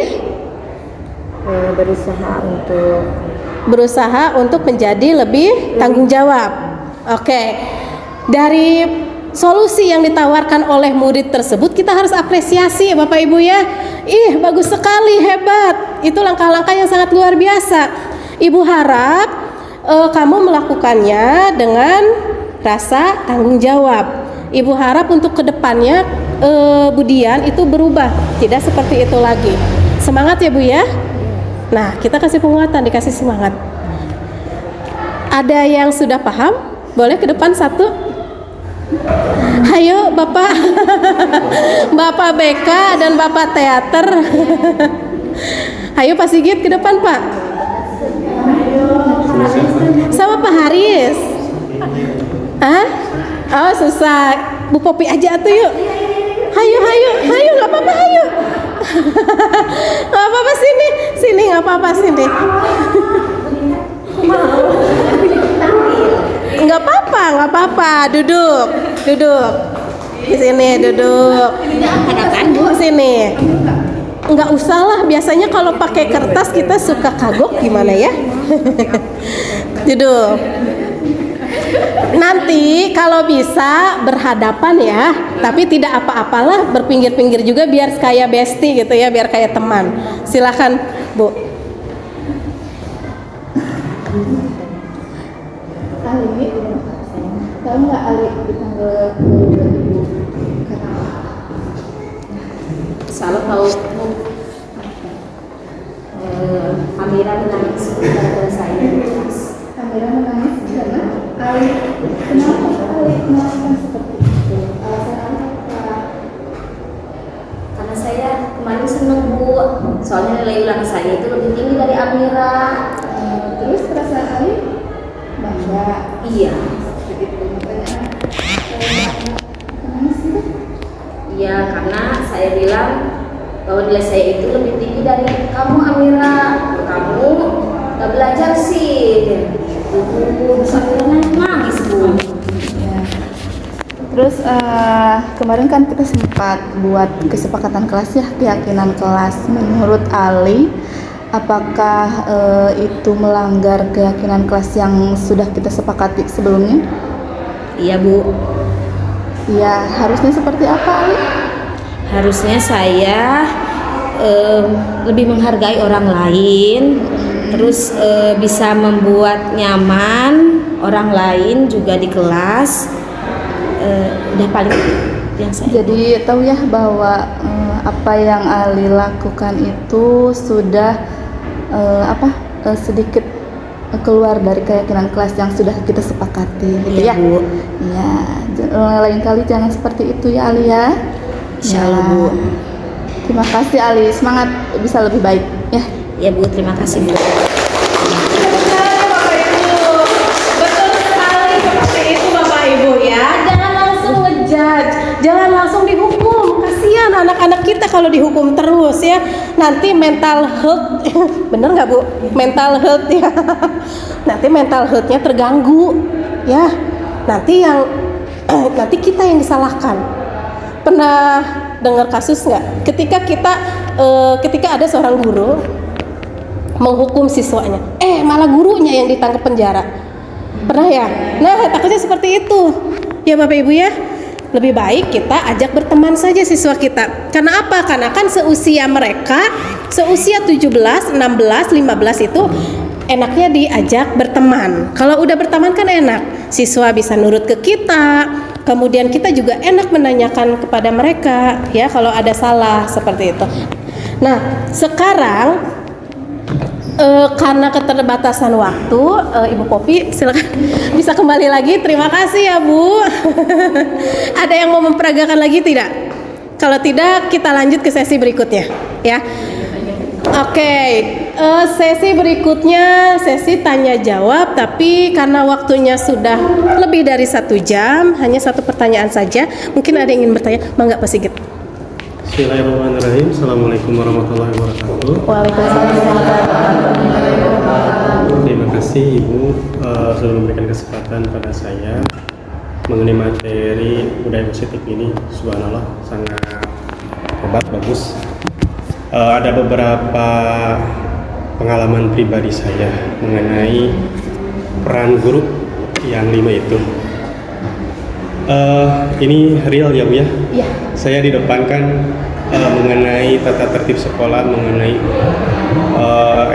Berusaha untuk menjadi lebih tanggung jawab. Oke. Dari solusi yang ditawarkan oleh murid tersebut kita harus apresiasi ya Bapak Ibu ya. Ih, bagus sekali, hebat. Itu langkah-langkah yang sangat luar biasa. Ibu harap kamu melakukannya dengan rasa tanggung jawab. Ibu harap untuk kedepannya Budian itu berubah, tidak seperti itu lagi. Semangat ya Bu ya. Nah, kita kasih penguatan, dikasih semangat. Ada yang sudah paham? Boleh ke depan satu. Hayo Bapak Bapak BK dan Bapak Teater. Hayo Pak Sigit ke depan Pak. Sama Pak Haris. Hah? Oh susah. Bu Popi aja tuh yuk. Hayo nggak apa-apa hayo. Nggak apa-apa sini nggak apa-apa sini. Nggak apa-apa, duduk di sini, duduk. Bu sini. Nggak usah lah, biasanya kalau pakai kertas kita suka kagok gimana ya. Duduk. Nanti kalau bisa berhadapan ya, tapi tidak apa-apalah, berpinggir-pinggir juga biar kayak bestie gitu ya, biar kayak teman. Silakan Bu. Ali, tahu nggak Ali dipanggil ke ibu karena Salah tahu Amira menangis kepada saya. Amira menangis karena Ali. Kenapa Ali melakukan seperti itu? Alasan Ali apa? Karena saya kemarin seneng Bu, soalnya nilai ulang saya itu lebih tinggi dari Amira. Terus perasaan Ali bangga. Iya, Begitu makanya menangis itu. iya karena saya bilang bahwa nilai saya itu lebih tinggi dari kamu Amira. Kamu nggak belajar sih. Bu, sampai nangis Bu. Ya. Terus kemarin kan kita sempat buat kesepakatan kelas ya, keyakinan kelas. Menurut Ali, apakah itu melanggar keyakinan kelas yang sudah kita sepakati sebelumnya? Iya Bu. Ya, harusnya seperti apa Ali? Harusnya saya lebih menghargai orang lain, terus bisa membuat nyaman orang lain juga di kelas. Udah paling yang saya. Jadi tahu ya bahwa apa yang Ali lakukan itu sudah sedikit keluar dari keyakinan kelas yang sudah kita sepakati gitu Iya, ya. Bu. Ya, lain kali jangan seperti itu ya Ali ya. Insya Allah, Bu. Terima kasih Ali, semangat bisa lebih baik ya. Ya Bu, terima kasih Bu. Betul sekali seperti itu Bapak Ibu ya. Jangan langsung ngejudge, jangan langsung dihukum. Kasihan anak-anak kita kalau dihukum terus ya. Nanti mental health, bener nggak Bu? Mental health ya. Nanti mental healthnya terganggu ya. Nanti kita yang disalahkan. Pernah dengar kasus nggak? Ketika ada seorang guru menghukum siswanya, malah gurunya yang ditangkap penjara. Pernah ya? Nah, takutnya seperti itu. Ya Bapak Ibu ya, lebih baik kita ajak berteman saja siswa kita. Karena apa? Karena kan seusia mereka, seusia 17, 16, 15 itu enaknya diajak berteman. Kalau udah berteman kan enak. Siswa bisa nurut ke kita. Kemudian kita juga enak menanyakan kepada mereka ya kalau ada salah seperti itu. Nah, sekarang karena keterbatasan waktu, Ibu Popi silakan bisa kembali lagi. Terima kasih ya Bu. Ada yang mau memperagakan lagi tidak? Kalau tidak, kita lanjut ke sesi berikutnya ya. Oke, sesi berikutnya sesi tanya jawab, tapi karena waktunya sudah lebih dari 1 jam, hanya 1 pertanyaan saja. Mungkin ada yang ingin bertanya, mangga Pak Sigit. Bismillahirrahmanirrahim. Assalamualaikum warahmatullahi wabarakatuh. Waalaikumsalam. Terima kasih Ibu sudah memberikan kesempatan pada saya mengenai materi budaya positif ini. Subhanallah, sangat hebat, bagus. Ada beberapa pengalaman pribadi saya mengenai peran guru yang 5 itu. Ini real ya Bu ya. Iya. Saya di depan kan mengenai tata tertib sekolah, mengenai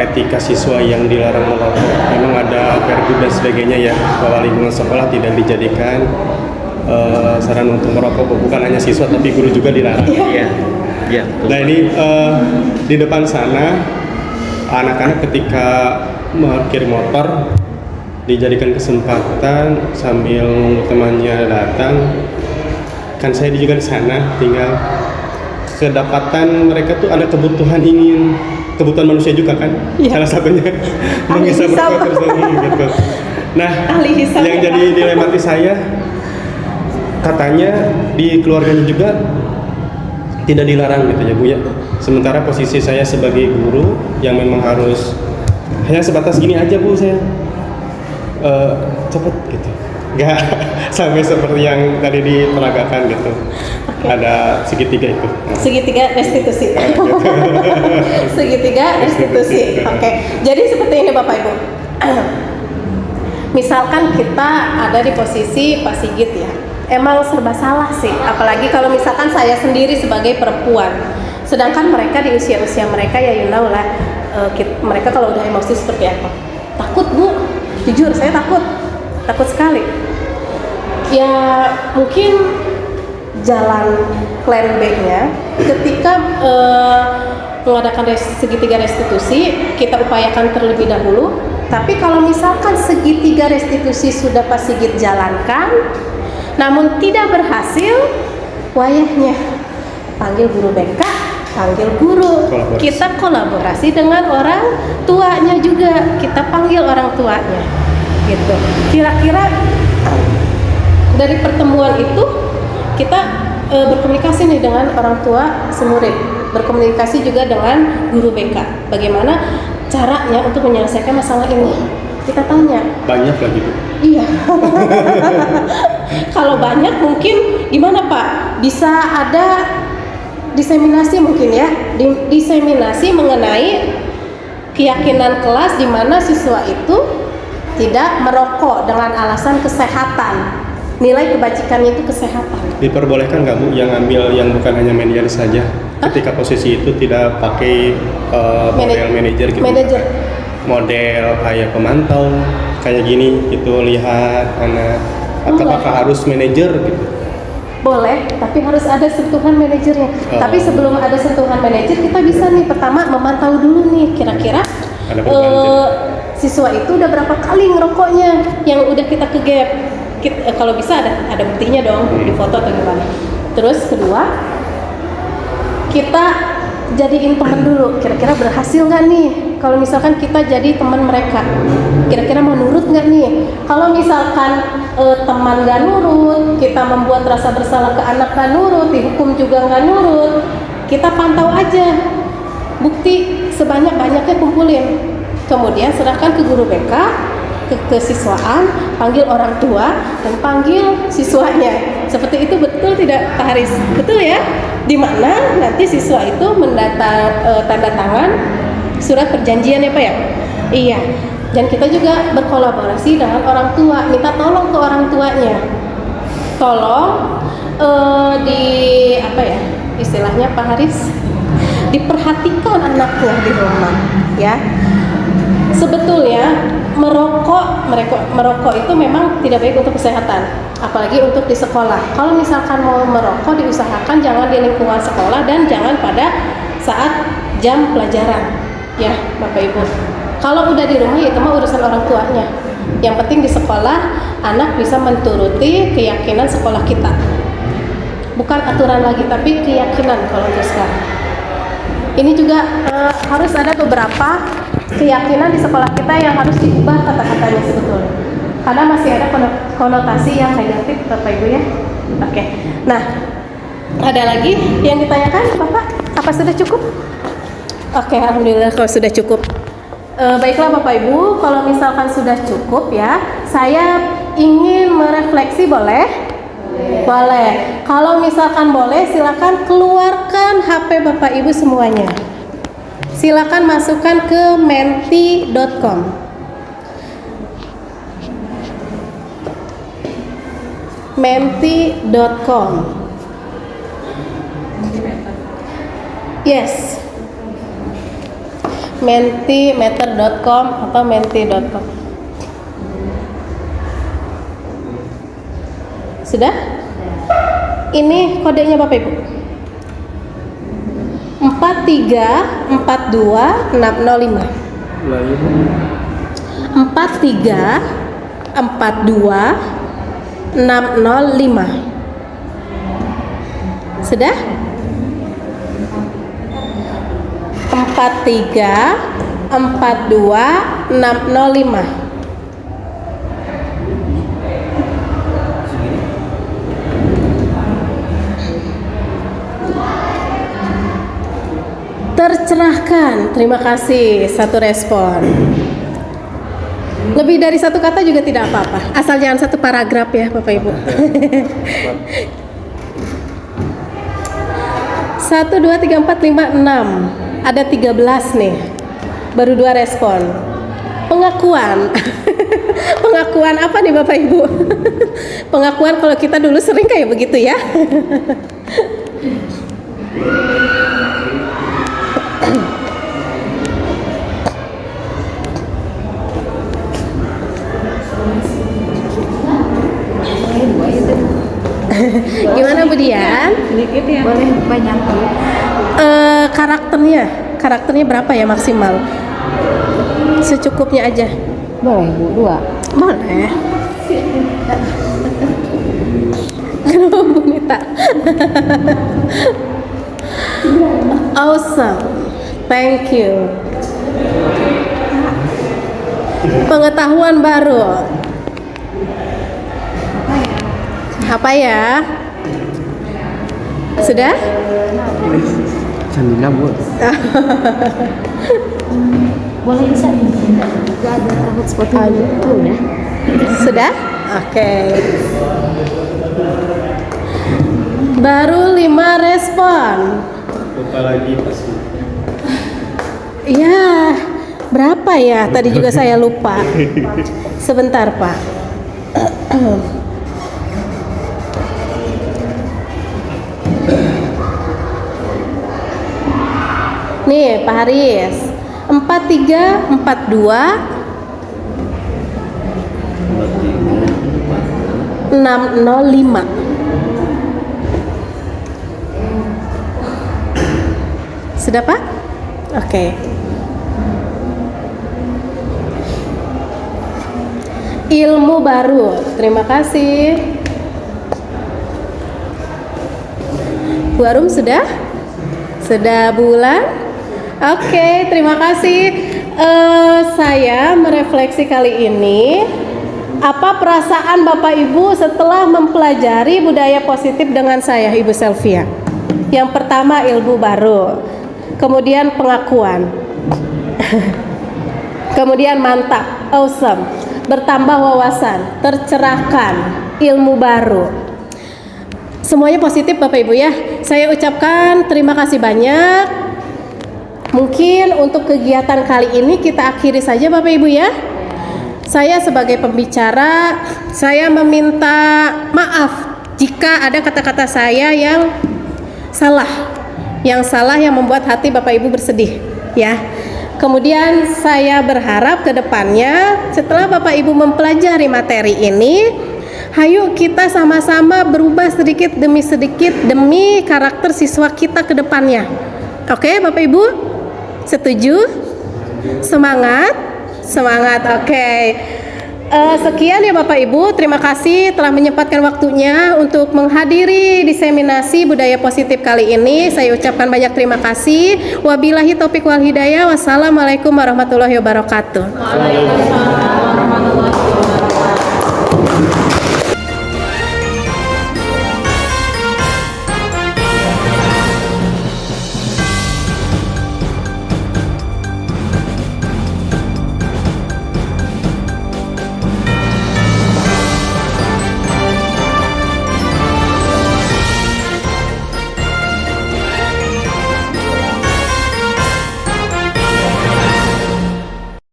etika siswa yang dilarang merokok. Memang ada pergub dan sebagainya ya, bahwa lingkungan sekolah tidak dijadikan sarana untuk merokok. Bukan hanya siswa tapi guru juga dilarang. Iya. Iya. Nah ini di depan sana anak-anak ketika parkir motor dijadikan kesempatan sambil temannya datang, kan saya juga di sana, tinggal kedapatan mereka tuh ada kebutuhan manusia juga kan, salah satunya menghisap rokok tersebut gitu. Nah, yang jadi dilematis saya, katanya di keluarganya juga tidak dilarang gitu ya Bu ya. Sementara posisi saya sebagai guru yang memang harus hanya sebatas gini aja Bu, saya cepet gitu, nggak sampai seperti yang tadi diterangkan gitu. Ada segitiga itu. Segitiga restitusi. Segitiga restitusi. Oke. Jadi seperti ini Bapak Ibu. Misalkan kita ada di posisi Pak Sigit ya. Emang serba salah sih, apalagi kalau misalkan saya sendiri sebagai perempuan. Sedangkan mereka di usia-usia mereka ya you know lah, mereka kalau udah emosi seperti apa. Takut Bu, jujur saya takut sekali. Ya mungkin jalan plan B-nya ketika mengadakan segitiga restitusi, kita upayakan terlebih dahulu. Tapi kalau misalkan segitiga restitusi sudah Pak Sigit jalankan namun tidak berhasil, wayahnya panggil guru BK, panggil guru, kita kolaborasi dengan orang tuanya juga, kita panggil orang tuanya gitu. Kira-kira dari pertemuan itu kita berkomunikasi nih dengan orang tua si murid, berkomunikasi juga dengan guru BK. Bagaimana caranya untuk menyelesaikan masalah ini? Kita tanya. Banyak lagi Bu. Iya. Kalau banyak mungkin gimana Pak? Bisa ada diseminasi mungkin ya, diseminasi mengenai keyakinan kelas di mana siswa itu tidak merokok dengan alasan kesehatan. Nilai kebajikannya itu kesehatan. Diperbolehkan nggak Bu yang ambil yang bukan hanya manajer saja? Ketika posisi itu tidak pakai model manajer gitu. Model kayak pemantau kayak gini gitu, lihat anak, apakah harus manajer gitu? Boleh, tapi harus ada sentuhan manajernya. Tapi sebelum ada sentuhan manajer, kita bisa nih pertama memantau dulu nih kira-kira siswa itu udah berapa kali ngerokoknya yang udah kita kegap. Kalau bisa ada buktinya dong, di foto atau gimana. Terus kedua, kita jadiin teman dulu, kira-kira berhasil nggak nih? Kalau misalkan kita jadi teman mereka, kira-kira mau nurut nggak nih? Kalau misalkan teman nggak nurut, kita membuat rasa bersalah ke anak nggak nurut, dihukum juga nggak nurut, kita pantau aja, bukti sebanyak-banyaknya kumpulin, kemudian serahkan ke guru BK, ke kesiswaan, panggil orang tua dan panggil siswanya. Seperti itu betul tidak Pak Haris? Betul ya? Dimana nanti siswa itu tanda tangan surat perjanjian ya Pak ya? Iya. Dan kita juga berkolaborasi dengan orang tua, minta tolong ke orang tuanya. Tolong istilahnya Pak Haris, diperhatikan anaknya di rumah ya. Sebetulnya merokok itu memang tidak baik untuk kesehatan, apalagi untuk di sekolah. Kalau misalkan mau merokok, diusahakan jangan di lingkungan sekolah dan jangan pada saat jam pelajaran ya Bapak Ibu. Kalau udah di rumah ya itu mah urusan orang tuanya. Yang penting di sekolah anak bisa menturuti keyakinan sekolah kita, bukan aturan lagi tapi keyakinan. Kalau untuk sekarang ini juga harus ada beberapa keyakinan di sekolah kita yang harus diubah kata-katanya sebetulnya, karena masih ada konotasi yang negatif Bapak Ibu ya. Oke. Nah, ada lagi yang ditanyakan Bapak? Apa sudah cukup? Oke, alhamdulillah kalau sudah cukup. Baiklah Bapak Ibu, kalau misalkan sudah cukup ya, saya ingin merefleksi, boleh? Boleh. Kalau misalkan boleh, silakan keluarkan HP Bapak Ibu semuanya. Silakan masukkan ke menti.com. menti.com. Yes, mentimeter.com atau menti.com. Sudah? Ini kodenya Bapak Ibu. 4342605. Ulangi. 4342605. Sudah? 4342605. Tercerahkan, terima kasih, satu respon. Lebih dari satu kata juga tidak apa-apa, asal jangan satu paragraf ya Bapak Ibu. 1, 2, 3, 4, 5, 6. Ada 13 nih, baru 2 respon. Pengakuan. Pengakuan apa nih Bapak Ibu? Pengakuan kalau kita dulu sering kayak begitu ya. Gimana Bu Dian? Sedikit ya. Boleh banyak. Karakternya berapa ya maksimal? Secukupnya aja. Boleh Bu, 2. Boleh. Kenapa Bu Nita? Awesome. Thank you. Pengetahuan baru. Apa ya? Sudah? Sambil Bu. Boleh bisa nggak ada takut seperti itu udah. Sudah? Oke. Baru 5 respon. Lupa lagi pasti. Ya, berapa ya? Tadi juga saya lupa. Sebentar, Pak. Nih, Pak Haris. 4342605. Sudah Pak? Oke. Ilmu baru. Terima kasih. Bu Arum sudah? Sudah bulan? Oke, terima kasih. Saya merefleksi kali ini. Apa perasaan Bapak Ibu setelah mempelajari budaya positif dengan saya, Ibu Selvia? Yang pertama ilmu baru, kemudian pengakuan, kemudian mantap, awesome, bertambah wawasan, tercerahkan, ilmu baru. Semuanya positif Bapak Ibu ya. Saya ucapkan terima kasih banyak. Mungkin untuk kegiatan kali ini kita akhiri saja Bapak Ibu ya. Saya sebagai pembicara, saya meminta maaf jika ada kata-kata saya yang salah yang membuat hati Bapak Ibu bersedih ya. Kemudian saya berharap ke depannya setelah Bapak Ibu mempelajari materi ini, hayu kita sama-sama berubah sedikit demi sedikit demi karakter siswa kita ke depannya. Oke Bapak Ibu? Setuju? Semangat? Semangat, oke. Sekian ya Bapak Ibu, terima kasih telah menyempatkan waktunya untuk menghadiri diseminasi budaya positif kali ini. Saya ucapkan banyak terima kasih. Wabillahi taufiq wal hidayah. Wassalamualaikum warahmatullahi wabarakatuh.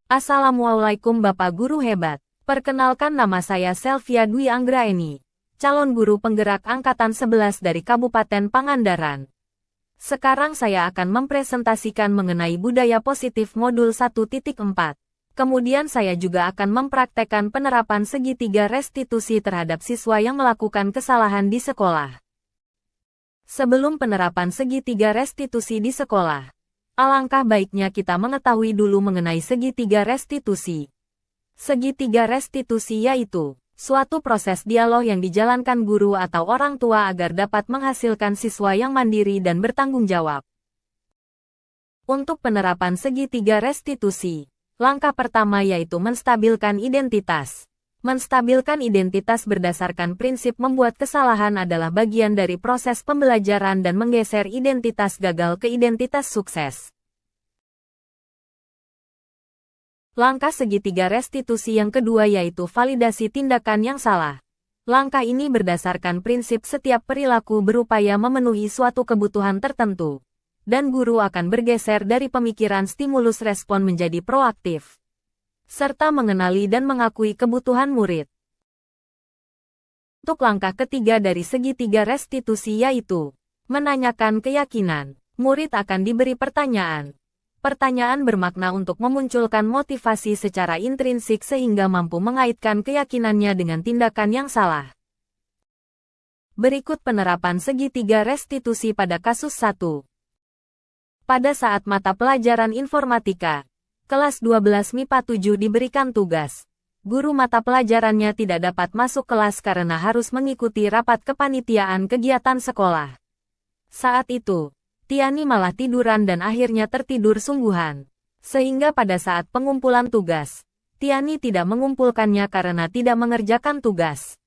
Assalamualaikum Bapak Guru hebat. Perkenalkan nama saya Selvia Dwi Anggraeni. calon guru penggerak Angkatan 11 dari Kabupaten Pangandaran. Sekarang saya akan mempresentasikan mengenai budaya positif modul 1.4. Kemudian saya juga akan mempraktekkan penerapan segitiga restitusi terhadap siswa yang melakukan kesalahan di sekolah. Sebelum penerapan segitiga restitusi di sekolah, alangkah baiknya kita mengetahui dulu mengenai segitiga restitusi. Segitiga restitusi yaitu suatu proses dialog yang dijalankan guru atau orang tua agar dapat menghasilkan siswa yang mandiri dan bertanggung jawab. Untuk penerapan segitiga restitusi, langkah pertama yaitu menstabilkan identitas. Menstabilkan identitas berdasarkan prinsip membuat kesalahan adalah bagian dari proses pembelajaran dan menggeser identitas gagal ke identitas sukses. Langkah segitiga restitusi yang kedua yaitu validasi tindakan yang salah. Langkah ini berdasarkan prinsip setiap perilaku berupaya memenuhi suatu kebutuhan tertentu, dan guru akan bergeser dari pemikiran stimulus respon menjadi proaktif, serta mengenali dan mengakui kebutuhan murid. Untuk langkah ketiga dari segitiga restitusi yaitu menanyakan keyakinan. Murid akan diberi pertanyaan. Pertanyaan bermakna untuk memunculkan motivasi secara intrinsik sehingga mampu mengaitkan keyakinannya dengan tindakan yang salah. Berikut penerapan segitiga restitusi pada kasus 1. Pada saat mata pelajaran informatika, kelas 12 MIPA 7 diberikan tugas. Guru mata pelajarannya tidak dapat masuk kelas karena harus mengikuti rapat kepanitiaan kegiatan sekolah. Saat itu, Tiani malah tiduran dan akhirnya tertidur sungguhan. Sehingga pada saat pengumpulan tugas, Tiani tidak mengumpulkannya karena tidak mengerjakan tugas.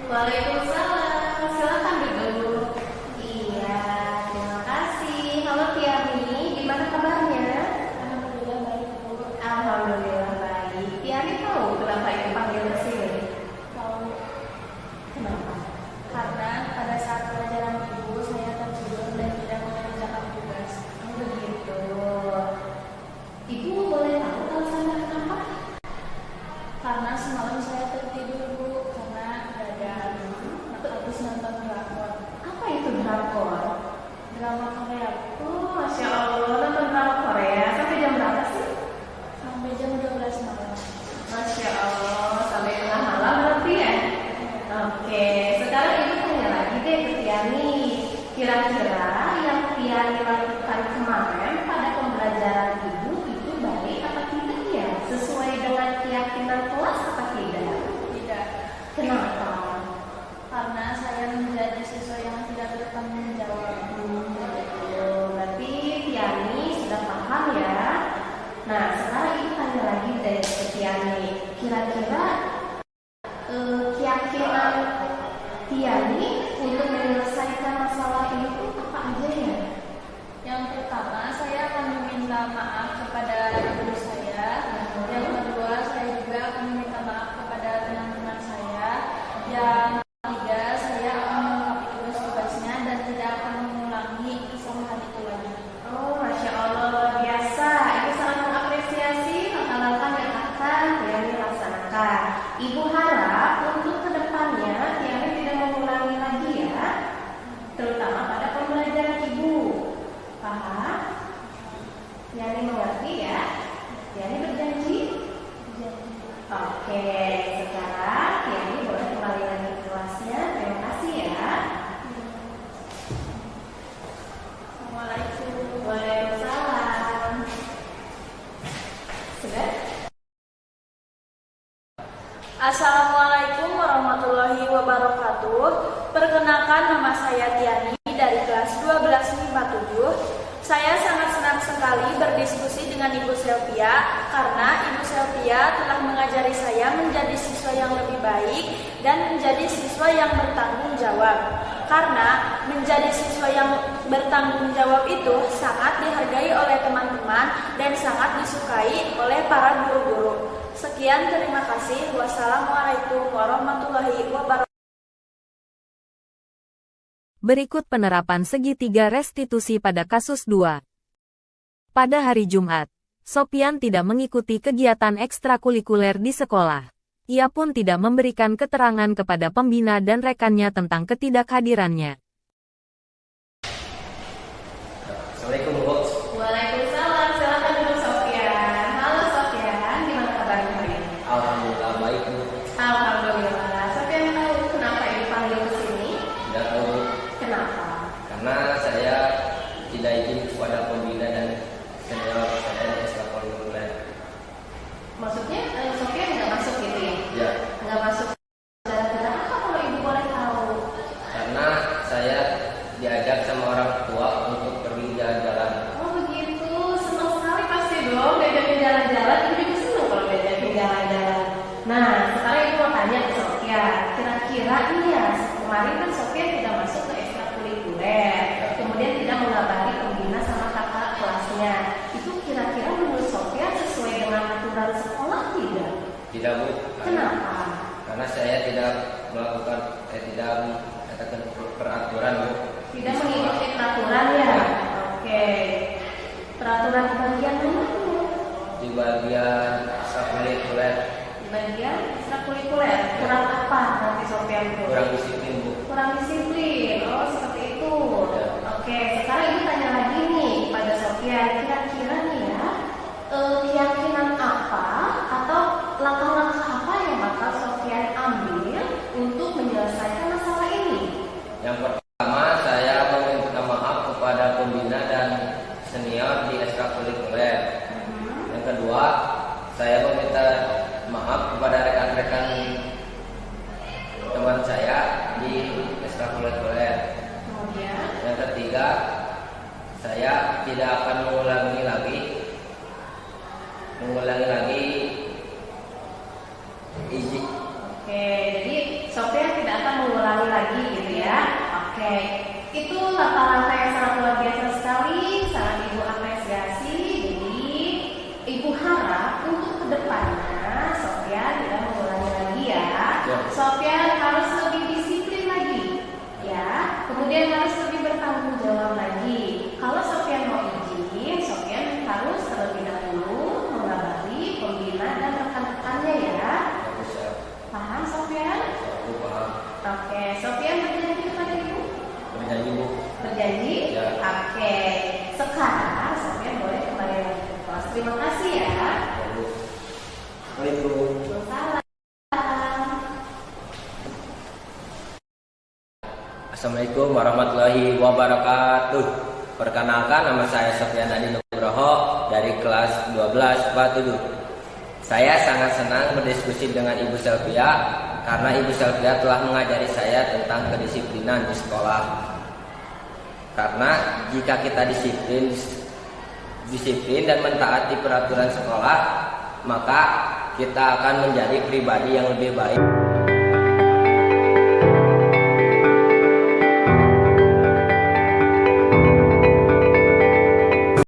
Waalaikumsalam, silakan duduk. Iya, terima kasih. Halo Tiani, gimana kabarnya? Alhamdulillah baik, Bu. Alhamdulillah baik. Tiani tahu kenapa ibu panggil ke sini? Tahu. Kenapa? Karena pada saat pelajaran Ibu saya tertidur dan tidak mengerjakan tugas. Oh begitu. Ibu boleh tahu alasannya kenapa? Karena semalam saya tertidur, Bu, karena ada habis nonton drakor. Apa itu drakor? Drama Korea, Bu. Oh, Masya Allah, nonton drama Korea. Sampai jam berapa sih? Sampai jam 12 malam. Masya Allah, sampai tengah malam berarti ya? Oke, sekarang ibu tanya lagi deh ke Tiani. Kira-kira yang Tiani lakukan kemarin pada pembelajaran ibu itu baik apa tidak ya? Sesuai dengan keyakinan kelas apa tidak? Tidak. Kenapa? Karena saya menjadi siswa yang tidak bertanggung jawab. Berarti Tiani sudah paham ya? Nah, sekarang ibu tanya lagi deh ke Tiani. Kira-kira keyakinan Tiani untuk menyelesaikan masalah ini tuh apa aja ya? Yang pertama, saya akan meminta maaf kepada guru saya. Yang kedua, saya juga akan meminta maaf kepada teman-teman saya. Yang ketiga, saya akan melengkapi tugas-tugasnya dan tidak akan mengulangi kesalahan itu lagi. Oh, Masya Allah, luar biasa. Ibu sangat mengapresiasi langkah-langkah yang akan Tiani laksanakan. Ibu harap untuk kedepannya Tiani tidak mengulangi lagi ya, terutama pada pembelajaran ibu. Paham? Tiani mengerti ya? Tiani berjanji? Oke, sekarang Tiani boleh kembali lagi ke kelasnya. Terima kasih ya. Assalamualaikum. Waalaikumsalam. Sudah? Assalamualaikum warahmatullahi wabarakatuh. Perkenalkan, nama saya Tiani dari kelas 12 MIPA 7. Saya sangat senang sekali berdiskusi dengan Ibu Selvia karena Ibu Selvia telah mengajari saya menjadi siswa yang lebih baik dan menjadi siswa yang bertanggung jawab. Karena menjadi siswa yang bertanggung jawab itu sangat dihargai oleh teman-teman dan sangat disukai oleh para guru-guru. Sekian, terima kasih. Wassalamualaikum warahmatullahi wabarakatuh. Berikut penerapan segitiga restitusi pada kasus 2. Pada hari Jumat, Sopyan tidak mengikuti kegiatan ekstrakurikuler di sekolah. Ia pun tidak memberikan keterangan kepada pembina dan rekannya tentang ketidakhadirannya. Assalamualaikum Bu. Waalaikumsalam, silakan dulu Sopyan. Halo Sopyan, gimana kabarnya hari ini? Alhamdulillah baik Bu. Alhamdulillah. Sopyan tahu kenapa ibu panggil ke sini? Tidak tahu Bu. Kenapa? Karena saya tidak izin kepada pembina dan senior saya di ekstrakurikuler. Maksudnya Sopyan nggak masuk gitu ya? Ya, Nggak masuk. Gara-gara apa kalau ibu boleh tahu? karena saya diajak sama orang tua untuk pergi jalan-jalan. Oh begitu, senang sekali pasti dong diajakin jalan-jalan. Ibu juga senang kalau diajakin jalan-jalan. Nah, sekarang ibu mau tanya ke Sopyan. Kira-kira ini ya, kemarin kan Sopyan tidak masuk ke ekstrakurikuler, kemudian tidak mengabari pembina sama kakak kelasnya. Itu kira-kira menurut Sopyan sesuai dengan aturan sekolah tidak? Tidak Bu. Kenapa? Karena saya tidak melakukan, tidak mengatakan peraturan Bu. Tidak mengikuti peraturan ya? Oke. Peraturan di bagian mana Bu? Di bagian ekstrakurikuler Di bagian ekstrakurikuler. Kurang apa nanti Sopyan Bu? kurang disiplin Bu. Kurang disiplin. Oh seperti itu. Ya. Oke. Sekarang ibu tanya lagi nih pada Sopyan. Kira-kira nih ya, keyakinan apa atau langkah-langkah apa yang bakal Sopyan ambil untuk menyelesaikan masalah ini? Yang pertama, saya meminta maaf kepada pembina dan senior di ekstrakurikuler. Yang kedua, saya meminta maaf kepada rekan-rekan teman saya di ekstrakurikuler. Kemudian, Yang ketiga, saya tidak akan mengulangi lagi izin. oke. Jadi Sopyan tidak akan mengulangi lagi gitu ya. Oke. Itu langkah-langkah yang sangat luar biasa sekali, sangat ibu apresiasi. Jadi ibu harap untuk kedepannya Sopyan tidak mengulangi lagi ya. Ya. Sopyan harus lebih disiplin lagi, ya. Kemudian harus lebih bertanggung jawab lagi. Kalau Sopyan mau izin, Sopyan harus terlebih dahulu mengabari pembina dan rekan-rekannya ya. Bagus ya, Paham Sopyan? aku paham. Oke, Sopyan berjanji kepada ibu? Berjanji Bu. Berjanji? Ya. Oke. Sekarang Sopyan boleh kembali lagi ke kelas. Terima kasih ya. Bagus. Assalamualaikum. Salam. Assalamualaikum warahmatullahi wabarakatuh. Perkenalkan, nama saya Sopyan Adi Nugroho dari kelas 12 IPA 7. Saya sangat senang berdiskusi dengan Ibu Selvia karena Ibu Selvia telah mengajari saya tentang kedisiplinan di sekolah. Karena jika kita disiplin dan mentaati peraturan sekolah, maka kita akan menjadi pribadi yang lebih baik.